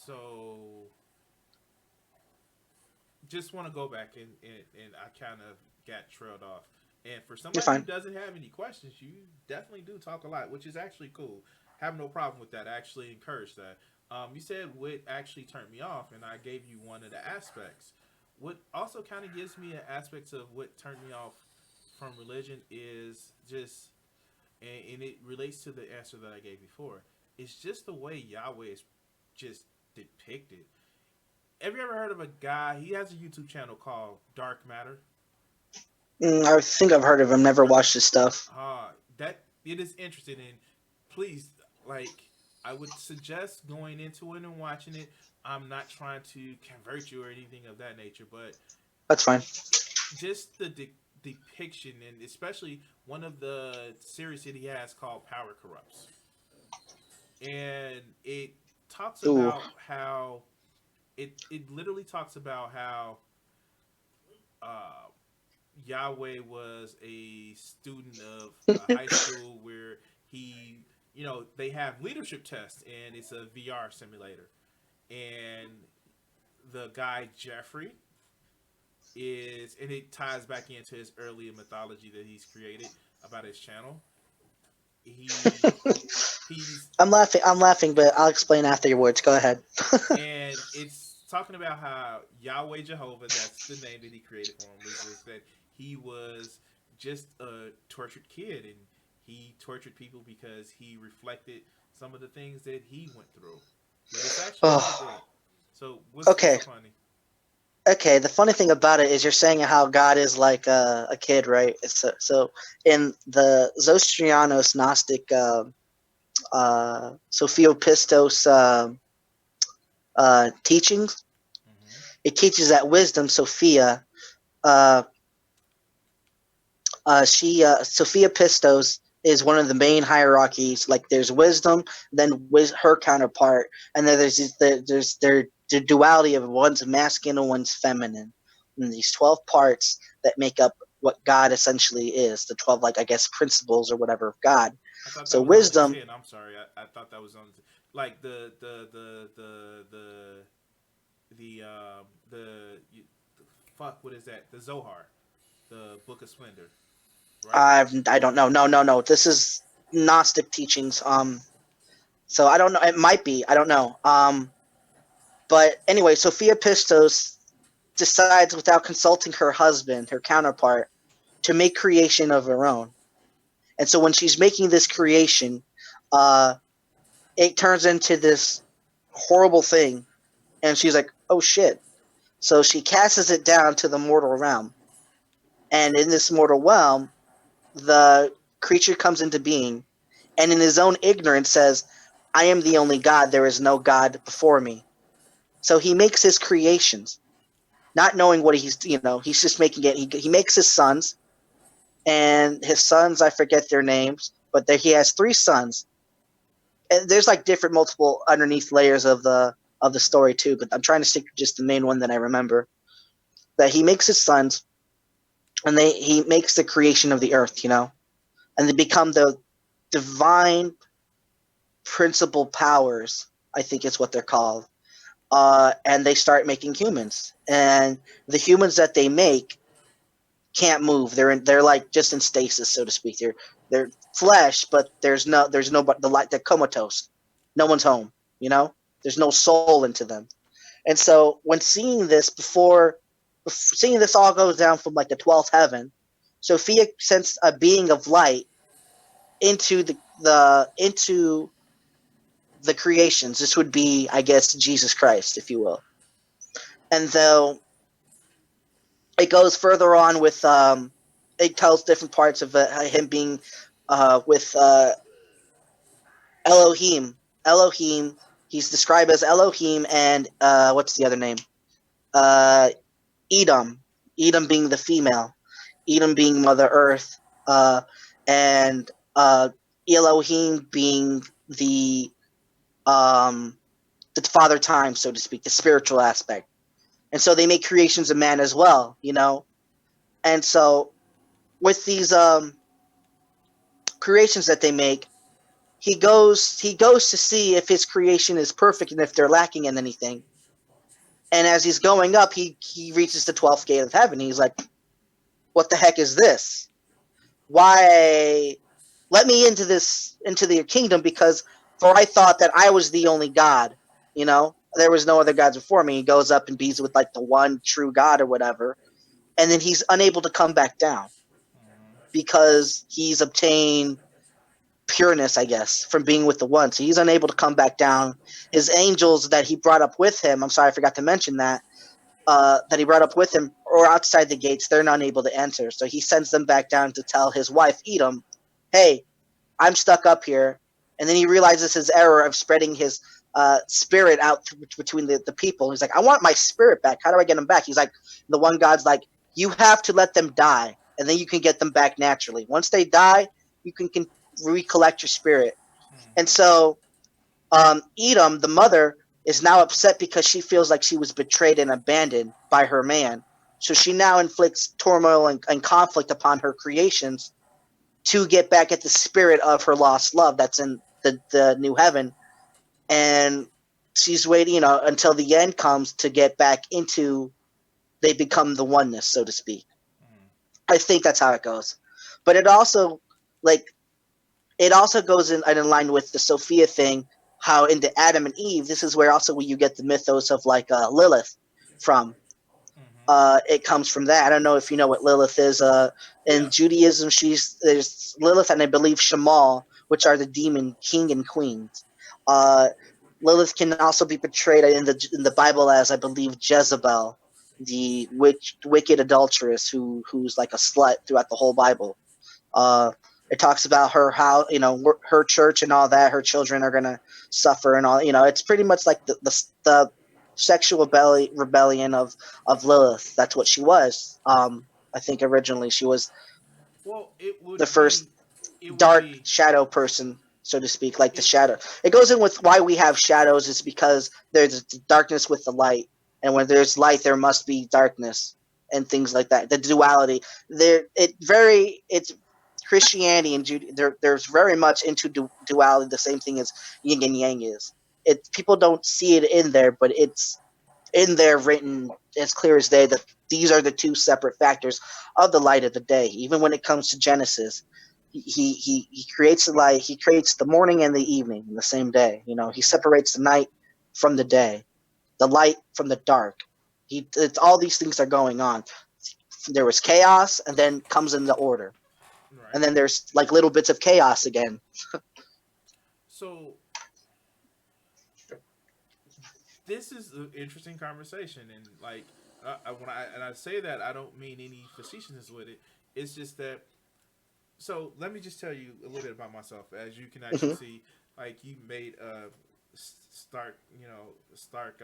Speaker 4: So just want to go back and I kind of got trailed off. And for
Speaker 2: You're
Speaker 4: somebody who
Speaker 2: fine.
Speaker 4: doesn't have any questions, you definitely do talk a lot, which is actually cool. Have no problem with that. I actually encourage that. You said what actually turned me off, and I gave you one of the aspects. What also kind of gives me an aspect of what turned me off from religion is just, and it relates to the answer that I gave before. It's just the way Yahweh is just depicted. Have you ever heard of a guy? He has a YouTube channel called Dark Matter.
Speaker 2: I think I've heard of him. Never watched his stuff.
Speaker 4: That it is interesting, and please, like, I would suggest going into it and watching it. I'm not trying to convert you or anything of that nature, but
Speaker 2: That's fine.
Speaker 4: just the depiction, and especially one of the series that he has called Power Corrupts, and it talks
Speaker 2: Ooh.
Speaker 4: about how it literally talks about how uh, Yahweh was a student of a high school where they have leadership tests and it's a VR simulator. And the guy Jeffrey and it ties back into his earlier mythology that he's created about his channel. He he's
Speaker 2: I'm laughing. I'm laughing, but I'll explain afterwards. Go ahead.
Speaker 4: and it's talking about how Yahweh Jehovah, that's the name that he created for him, was just that he was just a tortured kid and he tortured people because he reflected some of the things that he went through. But it's actually really
Speaker 2: Oh.
Speaker 4: good. So what's
Speaker 2: Okay.
Speaker 4: funny?
Speaker 2: Okay. The funny thing about it is you're saying how God is like a kid, right? So in the Zostrianos Gnostic Sophiopistos teachings,
Speaker 4: Mm-hmm.
Speaker 2: it teaches that wisdom, Sophia, uh, Sophia Pistos is one of the main hierarchies. Like there's wisdom, then her counterpart, and then there's the duality of one's masculine and one's feminine, and these 12 parts that make up what God essentially is. The 12, like I guess, principles or whatever of God.
Speaker 4: I thought
Speaker 2: So
Speaker 4: that was on the
Speaker 2: wisdom,
Speaker 4: 10. I'm sorry. I thought that was on like the fuck, what is that? The Zohar, the Book of Splendor, right?
Speaker 2: I don't know. No, no, no. This is Gnostic teachings. So I don't know. It might be. I don't know. But anyway, Sophia Pistos decides without consulting her husband, her counterpart, to make creation of her own. And so when she's making this creation, uh, it turns into this horrible thing. And she's like, oh shit. So she casts it down to the mortal realm. And in this mortal realm, the creature comes into being. And in his own ignorance says, I am the only God. There is no God before me. So he makes his creations, not knowing what he's just making it. He makes his sons, and his sons, I forget their names, but he has three sons. And there's like different multiple underneath layers of the story too, but I'm trying to stick to just the main one that I remember. That he makes his sons, and he makes the creation of the earth, and they become the divine principal powers. I think is what they're called. And they start making humans, and the humans that they make can't move. They're like just in stasis, so to speak. They're flesh, but there's no but the light. They're comatose. No one's home. There's no soul into them. And so when seeing this all goes down from like the 12th heaven, Sophia sends a being of light into the creations. This would be, I guess, Jesus Christ, if you will. And though it goes further on with it tells different parts of him being with Elohim. Elohim. He's described as Elohim and what's the other name? Uh, Edom. Edom being the female. Edom being Mother Earth. And Elohim being um, the Father Time, so to speak, the spiritual aspect. And so they make creations of man as well. And so with these creations that they make, he goes to see if his creation is perfect and if they're lacking in anything. And as he's going up, he reaches the 12th gate of heaven. He's like, "What the heck is this? Why let me into the kingdom? Because for I thought that I was the only God. There was no other gods before me." He goes up and bees with like the one true God or whatever, and then he's unable to come back down because he's obtained pureness, I guess, from being with the one. So he's unable to come back down. His angels that he brought up with him, I'm sorry, I forgot to mention that he brought up with him, or outside the gates, they're not able to enter. So he sends them back down to tell his wife, Edom, hey, I'm stuck up here. And then he realizes his error of spreading his spirit out between the people. He's like, I want my spirit back. How do I get him back? He's like, the one God's like, you have to let them die, and then you can get them back naturally. Once they die, you can recollect your spirit. And so Edom, the mother, is now upset because she feels like she was betrayed and abandoned by her man. So she now inflicts turmoil and conflict upon her creations to get back at the spirit of her lost love that's in the new heaven. And she's waiting, until the end comes to get back into, they become the oneness, so to speak. I think that's how it goes. But like it also goes in line with the Sophia thing, how into Adam and Eve, this is where also you get the mythos of like Lilith from. It comes from that. I don't know if you know what Lilith is. In
Speaker 4: Yeah.
Speaker 2: Judaism, there's Lilith and I believe Shamal, which are the demon king and queens. Uh, Lilith can also be portrayed in the Bible as, I believe, Jezebel, the wicked adulteress who's like a slut throughout the whole Bible. Uh, it talks about how her church and all that. Her children are gonna suffer and all. It's pretty much like the sexual rebellion of Lilith. That's what she was. I think originally she was
Speaker 4: Well,
Speaker 2: the first
Speaker 4: it would
Speaker 2: dark
Speaker 4: be
Speaker 2: shadow person, so to speak, like the
Speaker 4: it.
Speaker 2: shadow. It goes in with why we have shadows is because there's darkness with the light, and when there's light, there must be darkness and things like that. The duality there, it's Christianity and there's very much into duality, the same thing as yin and yang is. It people don't see it in there, but it's in there written as clear as day that these are the two separate factors of the light of the day. Even when it comes to Genesis, he creates the light, he creates the morning and the evening in the same day. You know, he
Speaker 4: Mhm.
Speaker 2: separates the night from the day, the light from the dark. It's all these things are going on. There was chaos, and then comes in the order, and
Speaker 4: Right.
Speaker 2: then there's like little bits of chaos again.
Speaker 4: So this is an interesting conversation, and like when I say that, I don't mean any facetiousness with it. It's just that. So let me just tell you a little bit about myself. As you can actually
Speaker 2: Hmm.
Speaker 4: see, like you made a stark, stark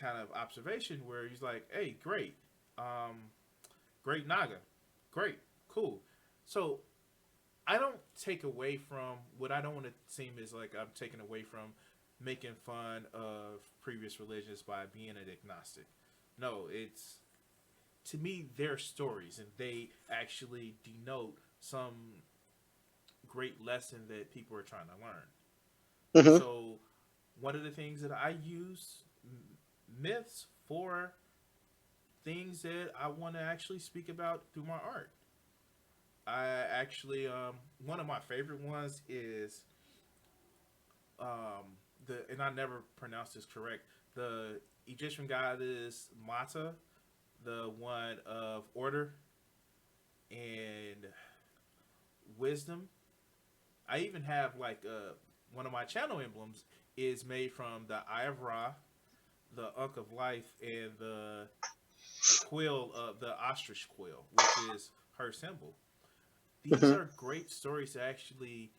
Speaker 4: kind of observation where he's like, "Hey, great, um, great Naga, great, cool." So I don't take away from what I don't want to seem is like I'm taking away from making fun of previous religions by being an agnostic. No, it's to me they're stories and they actually denote some great lesson that people are trying to learn.
Speaker 2: Hmm.
Speaker 4: So one of the things that I use myths for things that I want to actually speak about through my art. I actually one of my favorite ones is the and I never pronounced this correct. The Egyptian goddess Mata, the one of order and wisdom. I even have like one of my channel emblems is made from the Eye of Ra, the Unk of Life, and the quill of the ostrich quill, which is her symbol. These
Speaker 2: Hmm.
Speaker 4: are great stories to actually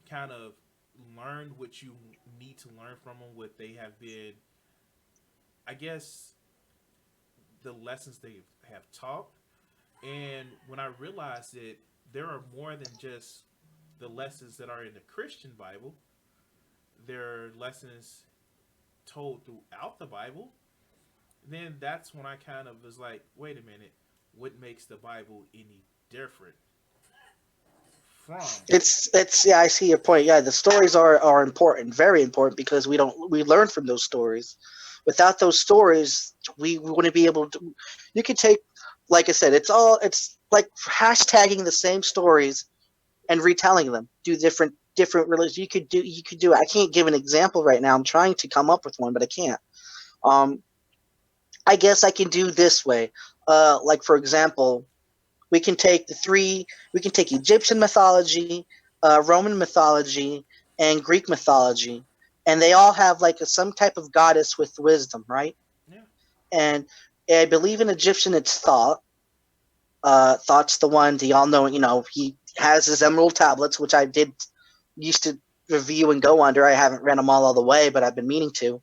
Speaker 4: kind of learn what you need to learn from them, what they have been, I guess, the lessons they have taught. And when I realized that there are more than just the lessons that are in the Christian Bible, there are lessons told throughout the Bible, then that's when I kind of was like, wait a minute, what makes the Bible any different from?
Speaker 2: It's yeah, I see your point. Yeah, the stories are important, very important, because we learn from those stories. Without those stories, we wouldn't be able to. You could take, like I said, it's like hashtagging the same stories and retelling them. Do different religions. You could do. I can't give an example right now. I'm trying to come up with one, but I can't. Um, I guess I can do this way. Like for example, we can take the three. We can take Egyptian mythology, Roman mythology, and Greek mythology, and they all have like some type of goddess with wisdom, right?
Speaker 4: Yeah.
Speaker 2: And I believe in Egyptian it's Thoth. Thoug's the one. Do y'all know? You know, he has his emerald tablets, which I did used to review and go under. I haven't read them all the way, but I've been meaning to.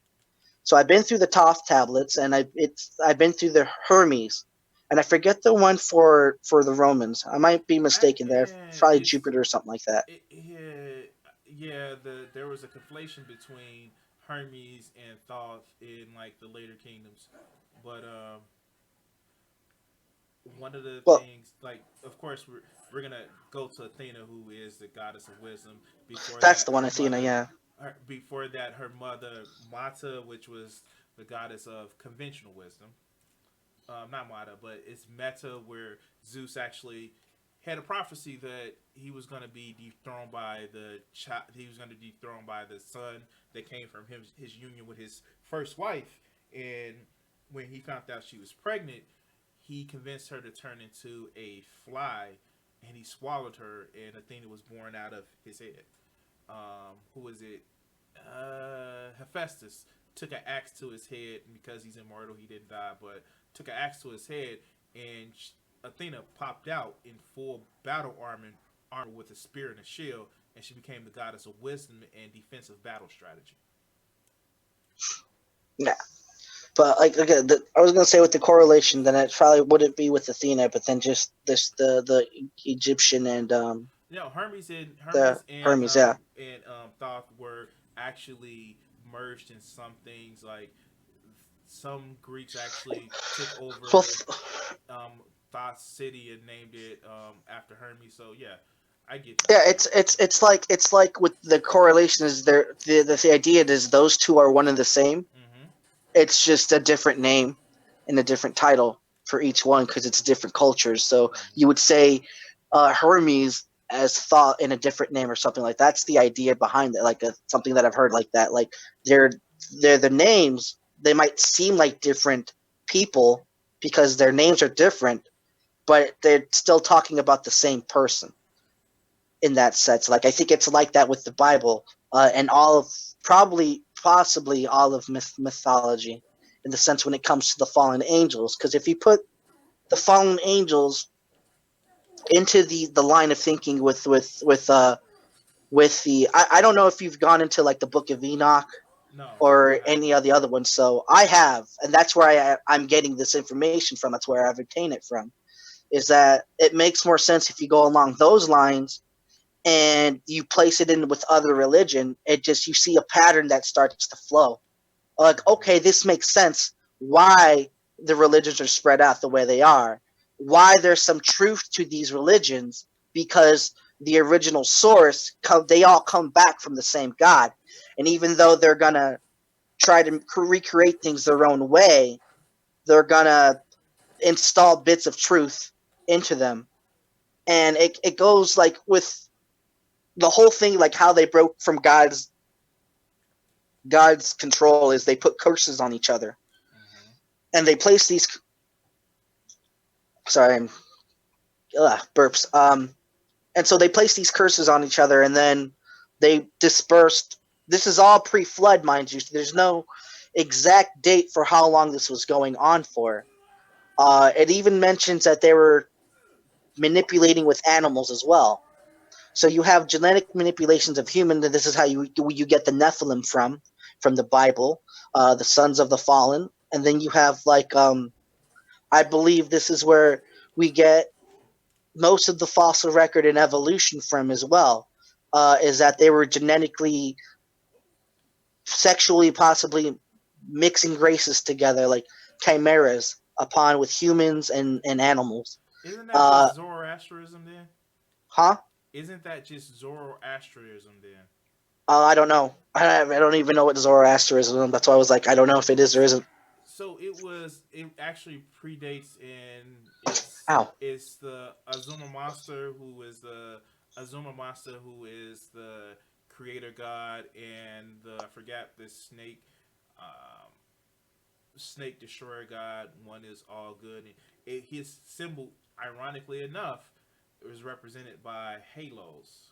Speaker 2: So I've been through the Thoth tablets, and I've been through the Hermes, and I forget the one for the Romans. I might be mistaken there. Probably
Speaker 4: It's
Speaker 2: Jupiter or something like that.
Speaker 4: yeah. There was a conflation between Hermes and Thoth in like the later kingdoms, but one of the
Speaker 2: Well,
Speaker 4: things, like, of course, we're gonna go to Athena, who is the goddess of wisdom. Before
Speaker 2: that's
Speaker 4: that,
Speaker 2: the one, Athena. Yeah.
Speaker 4: her mother Mata, which was the goddess of conventional wisdom. Not Mata, but it's Meta, where Zeus actually had a prophecy that he was going to be dethroned by he was going to be dethroned by the son that came from his union with his first wife. And when he found out she was pregnant, he convinced her to turn into a fly, and he swallowed her, and Athena was born out of his head. Who is it? Hephaestus took an axe to his head, and because he's immortal, he didn't die, but took an axe to his head, and Athena popped out in full battle armor with a spear and a shield, and she became the goddess of wisdom and defensive battle strategy.
Speaker 2: Yeah, but like again, I was gonna say with the correlation, then it probably wouldn't be with Athena, but then just this the Egyptian and the
Speaker 4: Hermes and
Speaker 2: Hermes. Yeah.
Speaker 4: Thoth were actually merged in some things. Like some Greeks actually took
Speaker 2: Well,
Speaker 4: over Thoth city and named it after Hermes. So yeah, I get what
Speaker 2: yeah,
Speaker 4: you're saying.
Speaker 2: it's like with the correlation is there the idea is those two are one and the same.
Speaker 4: Mm-hmm.
Speaker 2: It's just a different name and a different title for each one because it's different cultures. So you would say Hermes as thought in a different name or something like that. That's the idea behind it. Like something that I've heard like that. Like they're they're the names. They might seem like different people because their names are different, but they're still talking about the same person in that sense. Like I think it's like that with the Bible and all of probably possibly all of mythology in the sense when it comes to the fallen angels. Because if you put the fallen angels into the line of thinking with the I don't know if you've gone into like the Book of Enoch
Speaker 4: No,
Speaker 2: or
Speaker 4: I haven't.
Speaker 2: any of the other ones. So I have, and that's where I'm getting this information from. That's where I've obtained it from. Is that it makes more sense if you go along those lines and you place it in with other religion, it just you see a pattern that starts to flow. Like, okay,
Speaker 4: Mm-hmm.
Speaker 2: this makes sense. Why the religions are spread out the way they are? Why there's some truth to these religions? Because the original source, they all come back from the same God, and even though they're gonna try to recreate things their own way, they're gonna install bits of truth into them, and it goes like with the whole thing, like how they broke from God's control is they put curses on each other,
Speaker 4: Mm-hmm.
Speaker 2: and they place these. Sorry, burps. And so they place these curses on each other, and then they dispersed. This is all pre-flood, mind you. So there's no exact date for how long this was going on for. It even mentions that they were manipulating with animals as well. So you have genetic manipulations of humans, and this is how you get the Nephilim from the Bible, the sons of the fallen, and then you have like I believe this is where we get most of the fossil record in evolution from as well. Is that they were genetically, sexually, possibly mixing races together, like chimeras, upon with humans and animals.
Speaker 4: Isn't that
Speaker 2: Uh,
Speaker 4: just Zoroastrianism then?
Speaker 2: huh?
Speaker 4: Isn't that just Zoroastrianism then?
Speaker 2: I don't know. I don't even know what Zoroastrianism is. That's why I was like, I don't know if it is or isn't.
Speaker 4: So it was. It actually predates, and
Speaker 2: Ow.
Speaker 4: it's the Azuma monster who is the creator god, and the I forgot the um, snake destroyer god. One is all good, and his symbol, ironically enough, is represented by halos.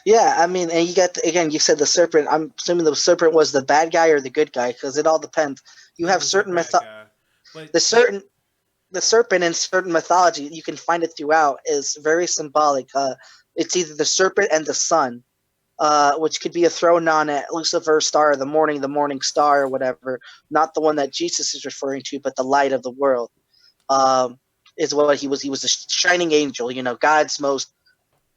Speaker 2: Yeah, I mean, and you got again. You said the serpent. I'm assuming the serpent was the bad guy or the good guy because it all depends. You
Speaker 4: He
Speaker 2: have
Speaker 4: was the
Speaker 2: certain
Speaker 4: bad guy, but
Speaker 2: the certain the serpent in certain mythology. You can find it throughout is very symbolic. It's either the serpent and the sun, which could be a thrown on at Lucifer's star, the morning star, or whatever. Not the one that Jesus is referring to, but the light of the world. Um, is what he was. He was a shining angel. You know, God's most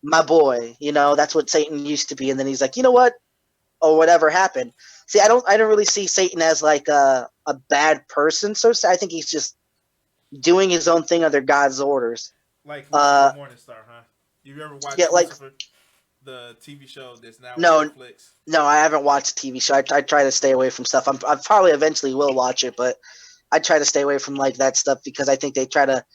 Speaker 2: my boy. You know, that's what Satan used to be. And then he's like, you know what? Or whatever happened. See, I don't really see Satan as like a bad person. So I think he's just doing his own thing under God's orders.
Speaker 4: like Lucifer
Speaker 2: Uh,
Speaker 4: Morningstar, huh? You ever
Speaker 2: yeah,
Speaker 4: watched
Speaker 2: like
Speaker 4: Lucifer, the TV show that's now on
Speaker 2: no,
Speaker 4: Netflix?
Speaker 2: no, I haven't watched a TV show. I try to stay away from stuff. I probably eventually will watch it, but I try to stay away from like that stuff because I think they try to,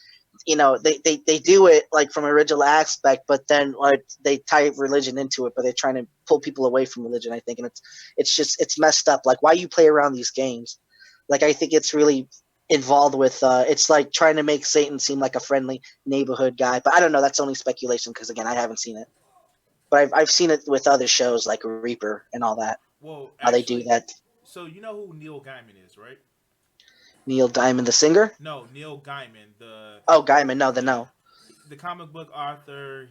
Speaker 2: they do it like from original aspect, but then like they tie religion into it, but they're trying to pull people away from religion. I think, and it's just it's messed up. Like why you play around these games? Like I think it's really involved with. It's like trying to make Satan seem like a friendly neighborhood guy, but I don't know. That's only speculation because again, I haven't seen it, but I've seen it with other shows like Reaper and all that.
Speaker 4: Well,
Speaker 2: How they do
Speaker 4: actually,
Speaker 2: that.
Speaker 4: so you know who Neil Gaiman is, right?
Speaker 2: Neil Diamond, the singer.
Speaker 4: No, Neil Gaiman, the
Speaker 2: Oh, Gaiman. No, the
Speaker 4: yeah,
Speaker 2: no.
Speaker 4: the comic book author.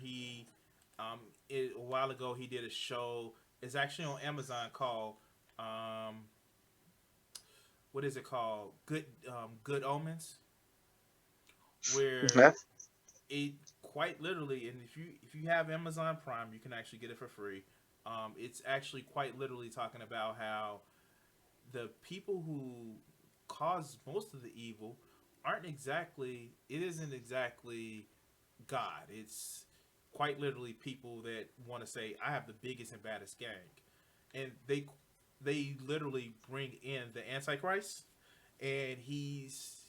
Speaker 4: Um, a while ago he did a show. It's actually on Amazon called um, what is it called? Good Omens, where
Speaker 2: Yeah.
Speaker 4: it quite literally, and if you have Amazon Prime, you can actually get it for free. It's actually quite literally talking about how the people who cause most of the evil aren't exactly. It isn't exactly God. It's quite literally people that want to say, "I have the biggest and baddest gang," and they literally bring in the Antichrist, and he's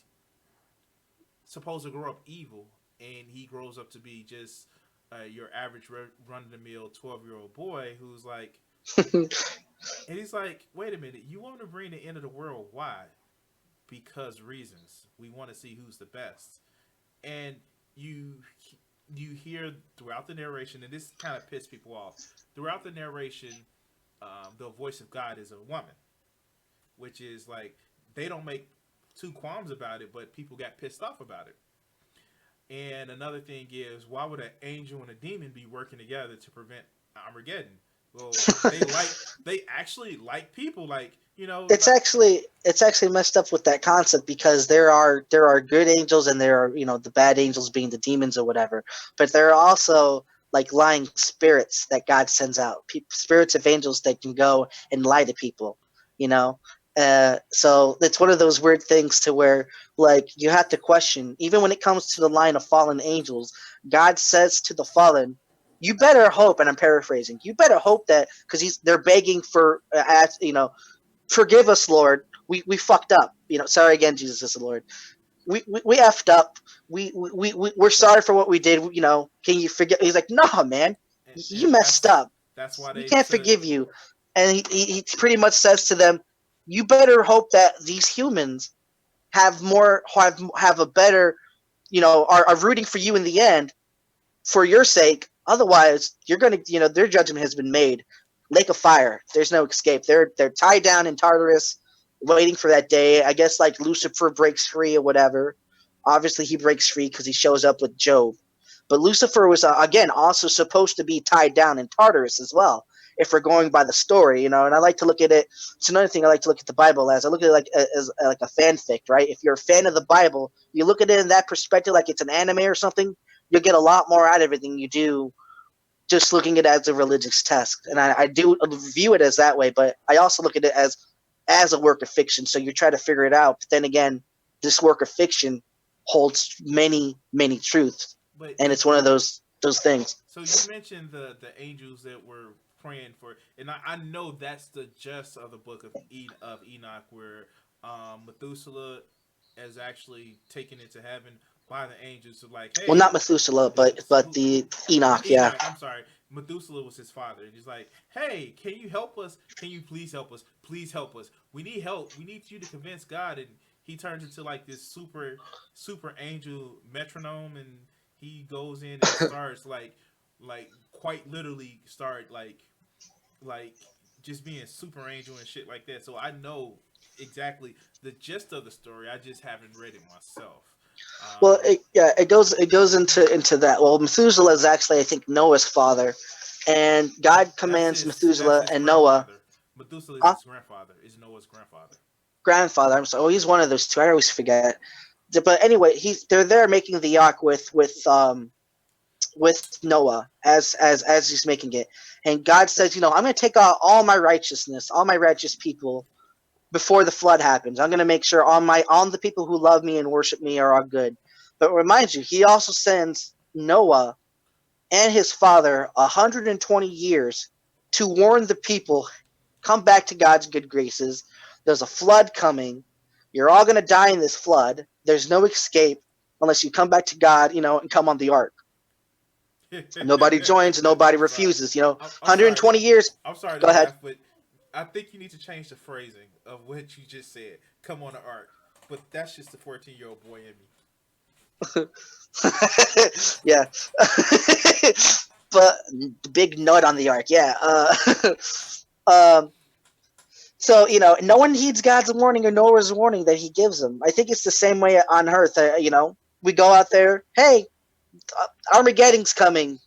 Speaker 4: supposed to grow up evil, and he grows up to be just your average run of the mill 12-year-old boy who's like, and he's like, wait a minute, you want to bring the end of the world? Why? Because reasons. We want to see who's the best, and you you hear throughout the narration, and this kind of pissed people off. Throughout the narration, the voice of God is a woman, which is like they don't make two qualms about it, but people got pissed off about it. And another thing is, why would an angel and a demon be working together to prevent Armageddon? Well, they actually like people, like like
Speaker 2: It's actually messed up with that concept because there are good angels and there are the bad angels being the demons or whatever, but there are also like lying spirits that God sends out, spirits of angels that can go and lie to people, you know. So it's one of those weird things to where like you have to question even when it comes to the line of fallen angels. God says to the fallen, "You better hope," and I'm paraphrasing. You better hope that because they're begging for, forgive us, Lord. We fucked up. Sorry again, Jesus is the Lord. We effed up. We're sorry for what we did. Can you forget? He's like, no, man, you
Speaker 4: and
Speaker 2: messed up.
Speaker 4: that's why
Speaker 2: We
Speaker 4: they
Speaker 2: can't
Speaker 4: took.
Speaker 2: forgive you. And he pretty much says to them, you better hope that these humans have a better, are rooting for you in the end for your sake. Otherwise, you're gonna, their judgment has been made. Lake of fire. There's no escape. They're tied down in Tartarus, waiting for that day. I guess like Lucifer breaks free or whatever. Obviously, he breaks free because he shows up with Job. But Lucifer was again also supposed to be tied down in Tartarus as well. If we're going by the story, and I like to look at it. It's another thing I like to look at the Bible as. I look at it like as like a fanfic, right? If you're a fan of the Bible, you look at it in that perspective, like it's an anime or something. You'll get a lot more out of it than you do just looking at it as a religious test. And I do view it as that way, but I also look at it as a work of fiction. So you try to figure it out. But then again, this work of fiction holds many, many truths.
Speaker 4: But
Speaker 2: And it's one of those things.
Speaker 4: so you mentioned the angels that were praying for, and I know that's the gist of the book of Enoch, where Methuselah is actually taken into heaven by the angels. So like,
Speaker 2: Well,
Speaker 4: hey,
Speaker 2: not Methuselah,
Speaker 4: is it
Speaker 2: but
Speaker 4: who?
Speaker 2: the Enoch, yeah.
Speaker 4: Enoch, I'm sorry. Methuselah was his father. And he's like, hey, can you help us? Can you please help us? Please help us. We need help. We need you to convince God. And he turns into like this super angel metronome, and he goes in and starts like quite literally start like just being super angel and shit like that. So I know exactly the gist of the story. I just haven't read it myself.
Speaker 2: Well,
Speaker 4: Um,
Speaker 2: it goes into that. Well, Methuselah is actually, I think, Noah's father, and God commands
Speaker 4: that's
Speaker 2: Methuselah
Speaker 4: his
Speaker 2: and Noah.
Speaker 4: grandfather. Methuselah is
Speaker 2: Huh?
Speaker 4: his grandfather. Is Noah's grandfather.
Speaker 2: Grandfather. I'm sorry. Oh, he's one of those two. I always forget. But anyway, they're there making the ark with Noah as he's making it, and God says, I'm going to take out all my righteousness, all my righteous people before the flood happens. I'm going to make sure all the people who love me and worship me are all good. But remind you, He also sends Noah and his father 120 years to warn the people, come back to God's good graces. There's a flood coming. You're all going to die in this flood. There's no escape unless you come back to God, and come on the ark. Nobody joins, nobody
Speaker 4: I'm sorry.
Speaker 2: refuses.
Speaker 4: I'm sorry.
Speaker 2: 120 years.
Speaker 4: I'm sorry to
Speaker 2: Go ahead.
Speaker 4: laugh, but I think you need to change the phrasing of what you just said. Come on the ark. But that's just the 14-year-old boy in me.
Speaker 2: Yeah. But the big nut on the ark. Yeah. Um, so, no one heeds God's warning or Noah's warning that he gives them. I think it's the same way on earth. We go out there, hey, Armageddon's coming.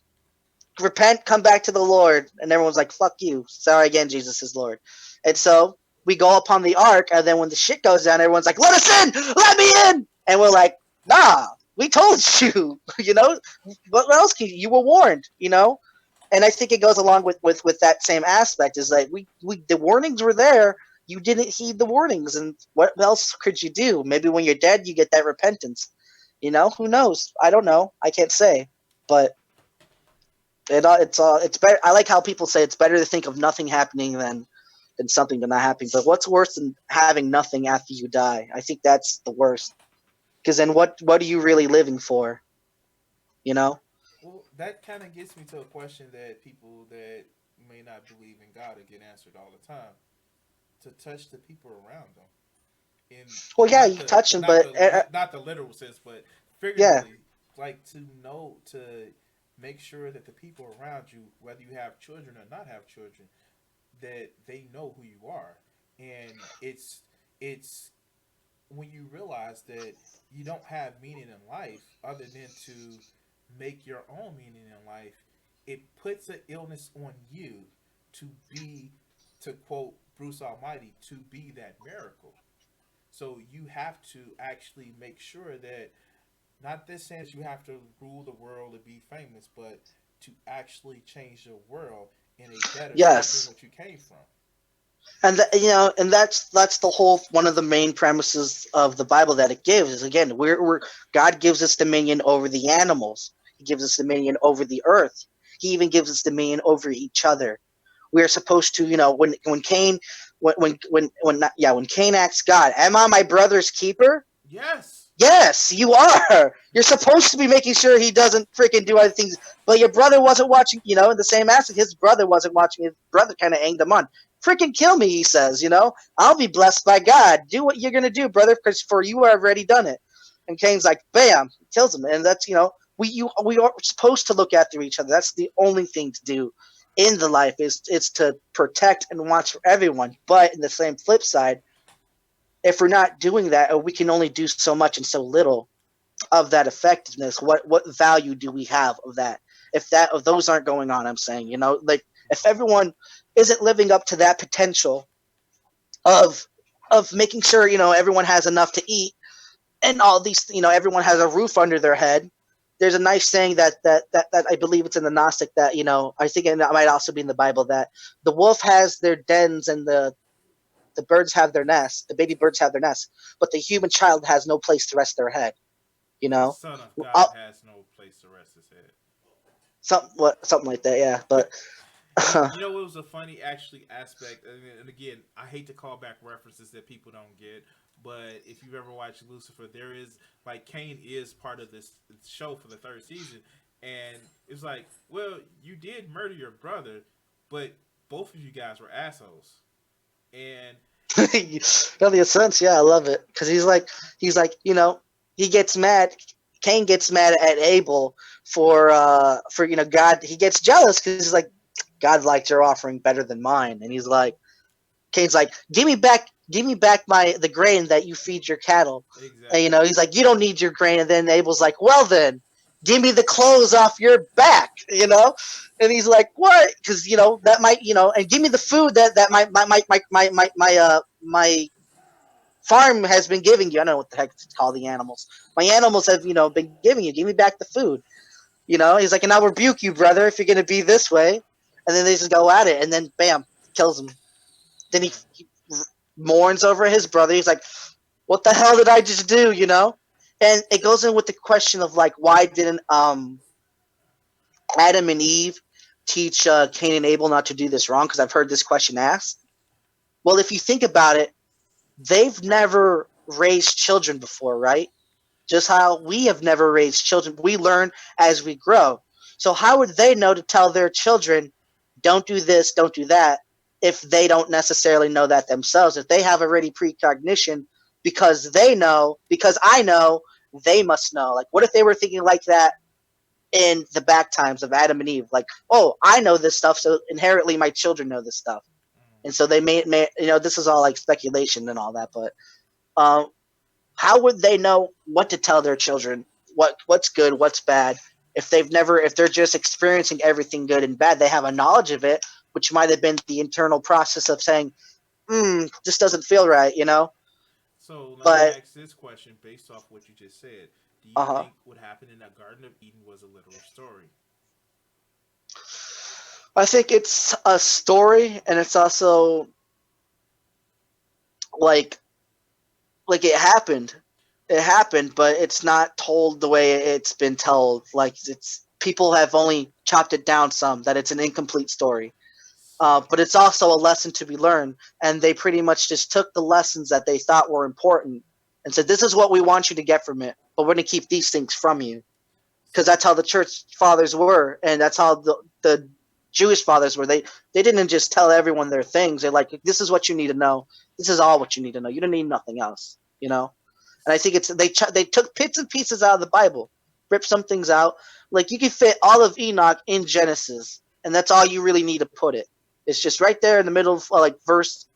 Speaker 2: Repent, come back to the Lord. And everyone's like, fuck you. Sorry again, Jesus is Lord. And so we go upon the ark, and then when the shit goes down, everyone's like, "Let us in! Let me in!" And we're like, "Nah, we told you." What else can you were warned, And I think it goes along with that same aspect. Is like we the warnings were there. You didn't heed the warnings, and what else could you do? Maybe when you're dead, you get that repentance. Who knows? I don't know. I can't say, but it's better. I like how people say it's better to think of nothing happening than something not happening. But what's worse than having nothing after you die? I think that's the worst. Because then what are you really living for? You know?
Speaker 4: Well, that kind of gets me to a question that people that may not believe in God will get answered all the time. To touch the people around them, in
Speaker 2: Well, yeah, you touch them, but
Speaker 4: not the literal sense, but
Speaker 2: yeah,
Speaker 4: figuratively, like to make sure that the people around you, whether you have children or not have children, that they know who you are, and it's when you realize that you don't have meaning in life other than to make your own meaning in life, it puts an illness on you to be, to quote Bruce Almighty, to be that miracle. So you have to actually make sure that, not this sense you have to rule the world and be famous, but to actually change the world in a better shape than
Speaker 2: yes.
Speaker 4: what you came from.
Speaker 2: And that's the whole one of the main premises of the Bible that it gives is, again, we're God gives us dominion over the animals. He gives us dominion over the earth. He even gives us dominion over each other. We're supposed to, when Cain, when Cain asks God, "Am I my brother's keeper?"
Speaker 4: Yes.
Speaker 2: Yes, you are. You're supposed to be making sure he doesn't freaking do other things. But your brother wasn't watching, in the same aspect. His brother wasn't watching. His brother kind of egged him on. Freaking kill me, he says. I'll be blessed by God. Do what you're going to do, brother, because for you I've already done it. And Cain's like, bam, kills him. And that's, we are supposed to look after each other. That's the only thing to do in the life is to protect and watch for everyone. But in the same flip side, if we're not doing that, we can only do so much and so little of that effectiveness. What value do we have of that? If those aren't going on, I'm saying, like if everyone isn't living up to that potential of making sure everyone has enough to eat and all these, everyone has a roof under their head. There's a nice saying that I believe it's in the Gnostic that I think it might also be in the Bible that the wolf has their dens and the birds have their nests, the baby birds have their nests, but the human child has no place to rest their head. You
Speaker 4: The
Speaker 2: know,
Speaker 4: Son of
Speaker 2: uh,
Speaker 4: God has no place to rest his head.
Speaker 2: something like that. Yeah, but
Speaker 4: You know what was a funny actually aspect, and again, I hate to call back references that people don't get, but if you've ever watched Lucifer, there is like Cain is part of this show for the third season, and it's like, well, you did murder your brother, but both of you guys were assholes, and
Speaker 2: really, a sense, yeah, I love it because he's like, he gets mad. Cain gets mad at Abel for God. He gets jealous because he's like, God liked your offering better than mine, and he's like, Cain's like, give me back the grain that you feed your cattle. And
Speaker 4: exactly.
Speaker 2: he's like, you don't need your grain. And then Abel's like, well then, give me the clothes off your back. And he's like, what? Because that might, and give me the food that my farm has been giving you. I don't know what the heck it's called, the animals. My animals have been giving you. Give me back the food. He's like, and I'll rebuke you, brother, if you're gonna be this way. And then they just go at it, and then bam, kills him. Then he mourns over his brother. He's like, "What the hell did I just do?" And it goes in with the question of like, why didn't Adam and Eve teach Cain and Abel not to do this wrong? Because I've heard this question asked. Well, if you think about it, they've never raised children before, right? Just how we have never raised children. We learn as we grow. So how would they know to tell their children, don't do this, don't do that, if they don't necessarily know that themselves? If they have already precognition because I know, they must know. Like, what if they were thinking like that in the back times of Adam and Eve? Like, oh, I know this stuff, so inherently my children know this stuff. And so they may this is all like speculation and all that, but um, how would they know what to tell their children? What's good, what's bad? If they're just experiencing everything good and bad, they have a knowledge of it, which might have been the internal process of saying, this doesn't feel right, you know.
Speaker 4: So let me
Speaker 2: But
Speaker 4: ask this question based off what you just said. Do you
Speaker 2: uh-huh.
Speaker 4: think what happened in that Garden of Eden was a literal story?
Speaker 2: I think it's a story, and it's also like it happened. It happened, but it's not told the way it's been told. Like it's people have only chopped it down some that it's an incomplete story. But it's also a lesson to be learned, and they pretty much just took the lessons that they thought were important and said, "This is what we want you to get from it, but we're going to keep these things from you," because that's how the church fathers were, and that's how the Jewish fathers were. They didn't just tell everyone their things. They're like, "This is what you need to know. This is all what you need to know. You don't need nothing else," you know. And I think it's they took bits and pieces out of the Bible, ripped some things out. Like you can fit all of Enoch in Genesis, and that's all you really need to put it. It's just right there in the middle of like verse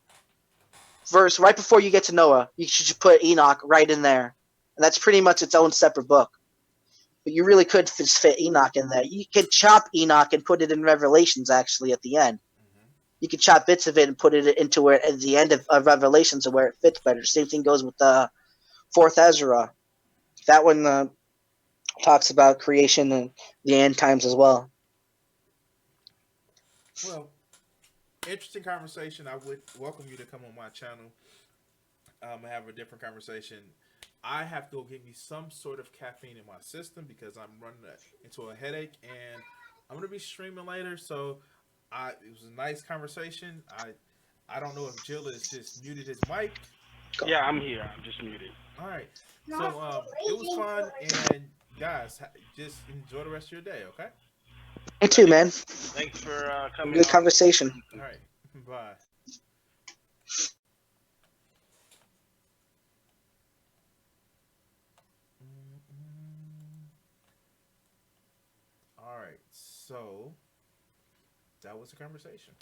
Speaker 2: right before you get to Noah. You should put Enoch right in there, and that's pretty much its own separate book. But you really could just fit Enoch in there. You could chop Enoch and put it in Revelations actually at the end.
Speaker 4: Mm-hmm.
Speaker 2: You could chop bits of it and put it into where at the end of Revelations where it fits better. Same thing goes with the fourth Ezra. That one talks about creation and the end times as well.
Speaker 4: Well, interesting conversation. I would welcome you to come on my channel and have a different conversation. I have to go get me some sort of caffeine in my system because I'm running into a headache, and I'm gonna be streaming later. So, it was a nice conversation. I don't know if Jill has just muted his mic.
Speaker 3: Yeah, I'm here. I'm just muted.
Speaker 4: All right. So it was fun, and guys, just enjoy the rest of your day. Okay.
Speaker 2: Me too, man.
Speaker 3: Thanks for coming
Speaker 2: Good
Speaker 3: on.
Speaker 2: conversation.
Speaker 4: All right. Bye. All right. So that was the conversation.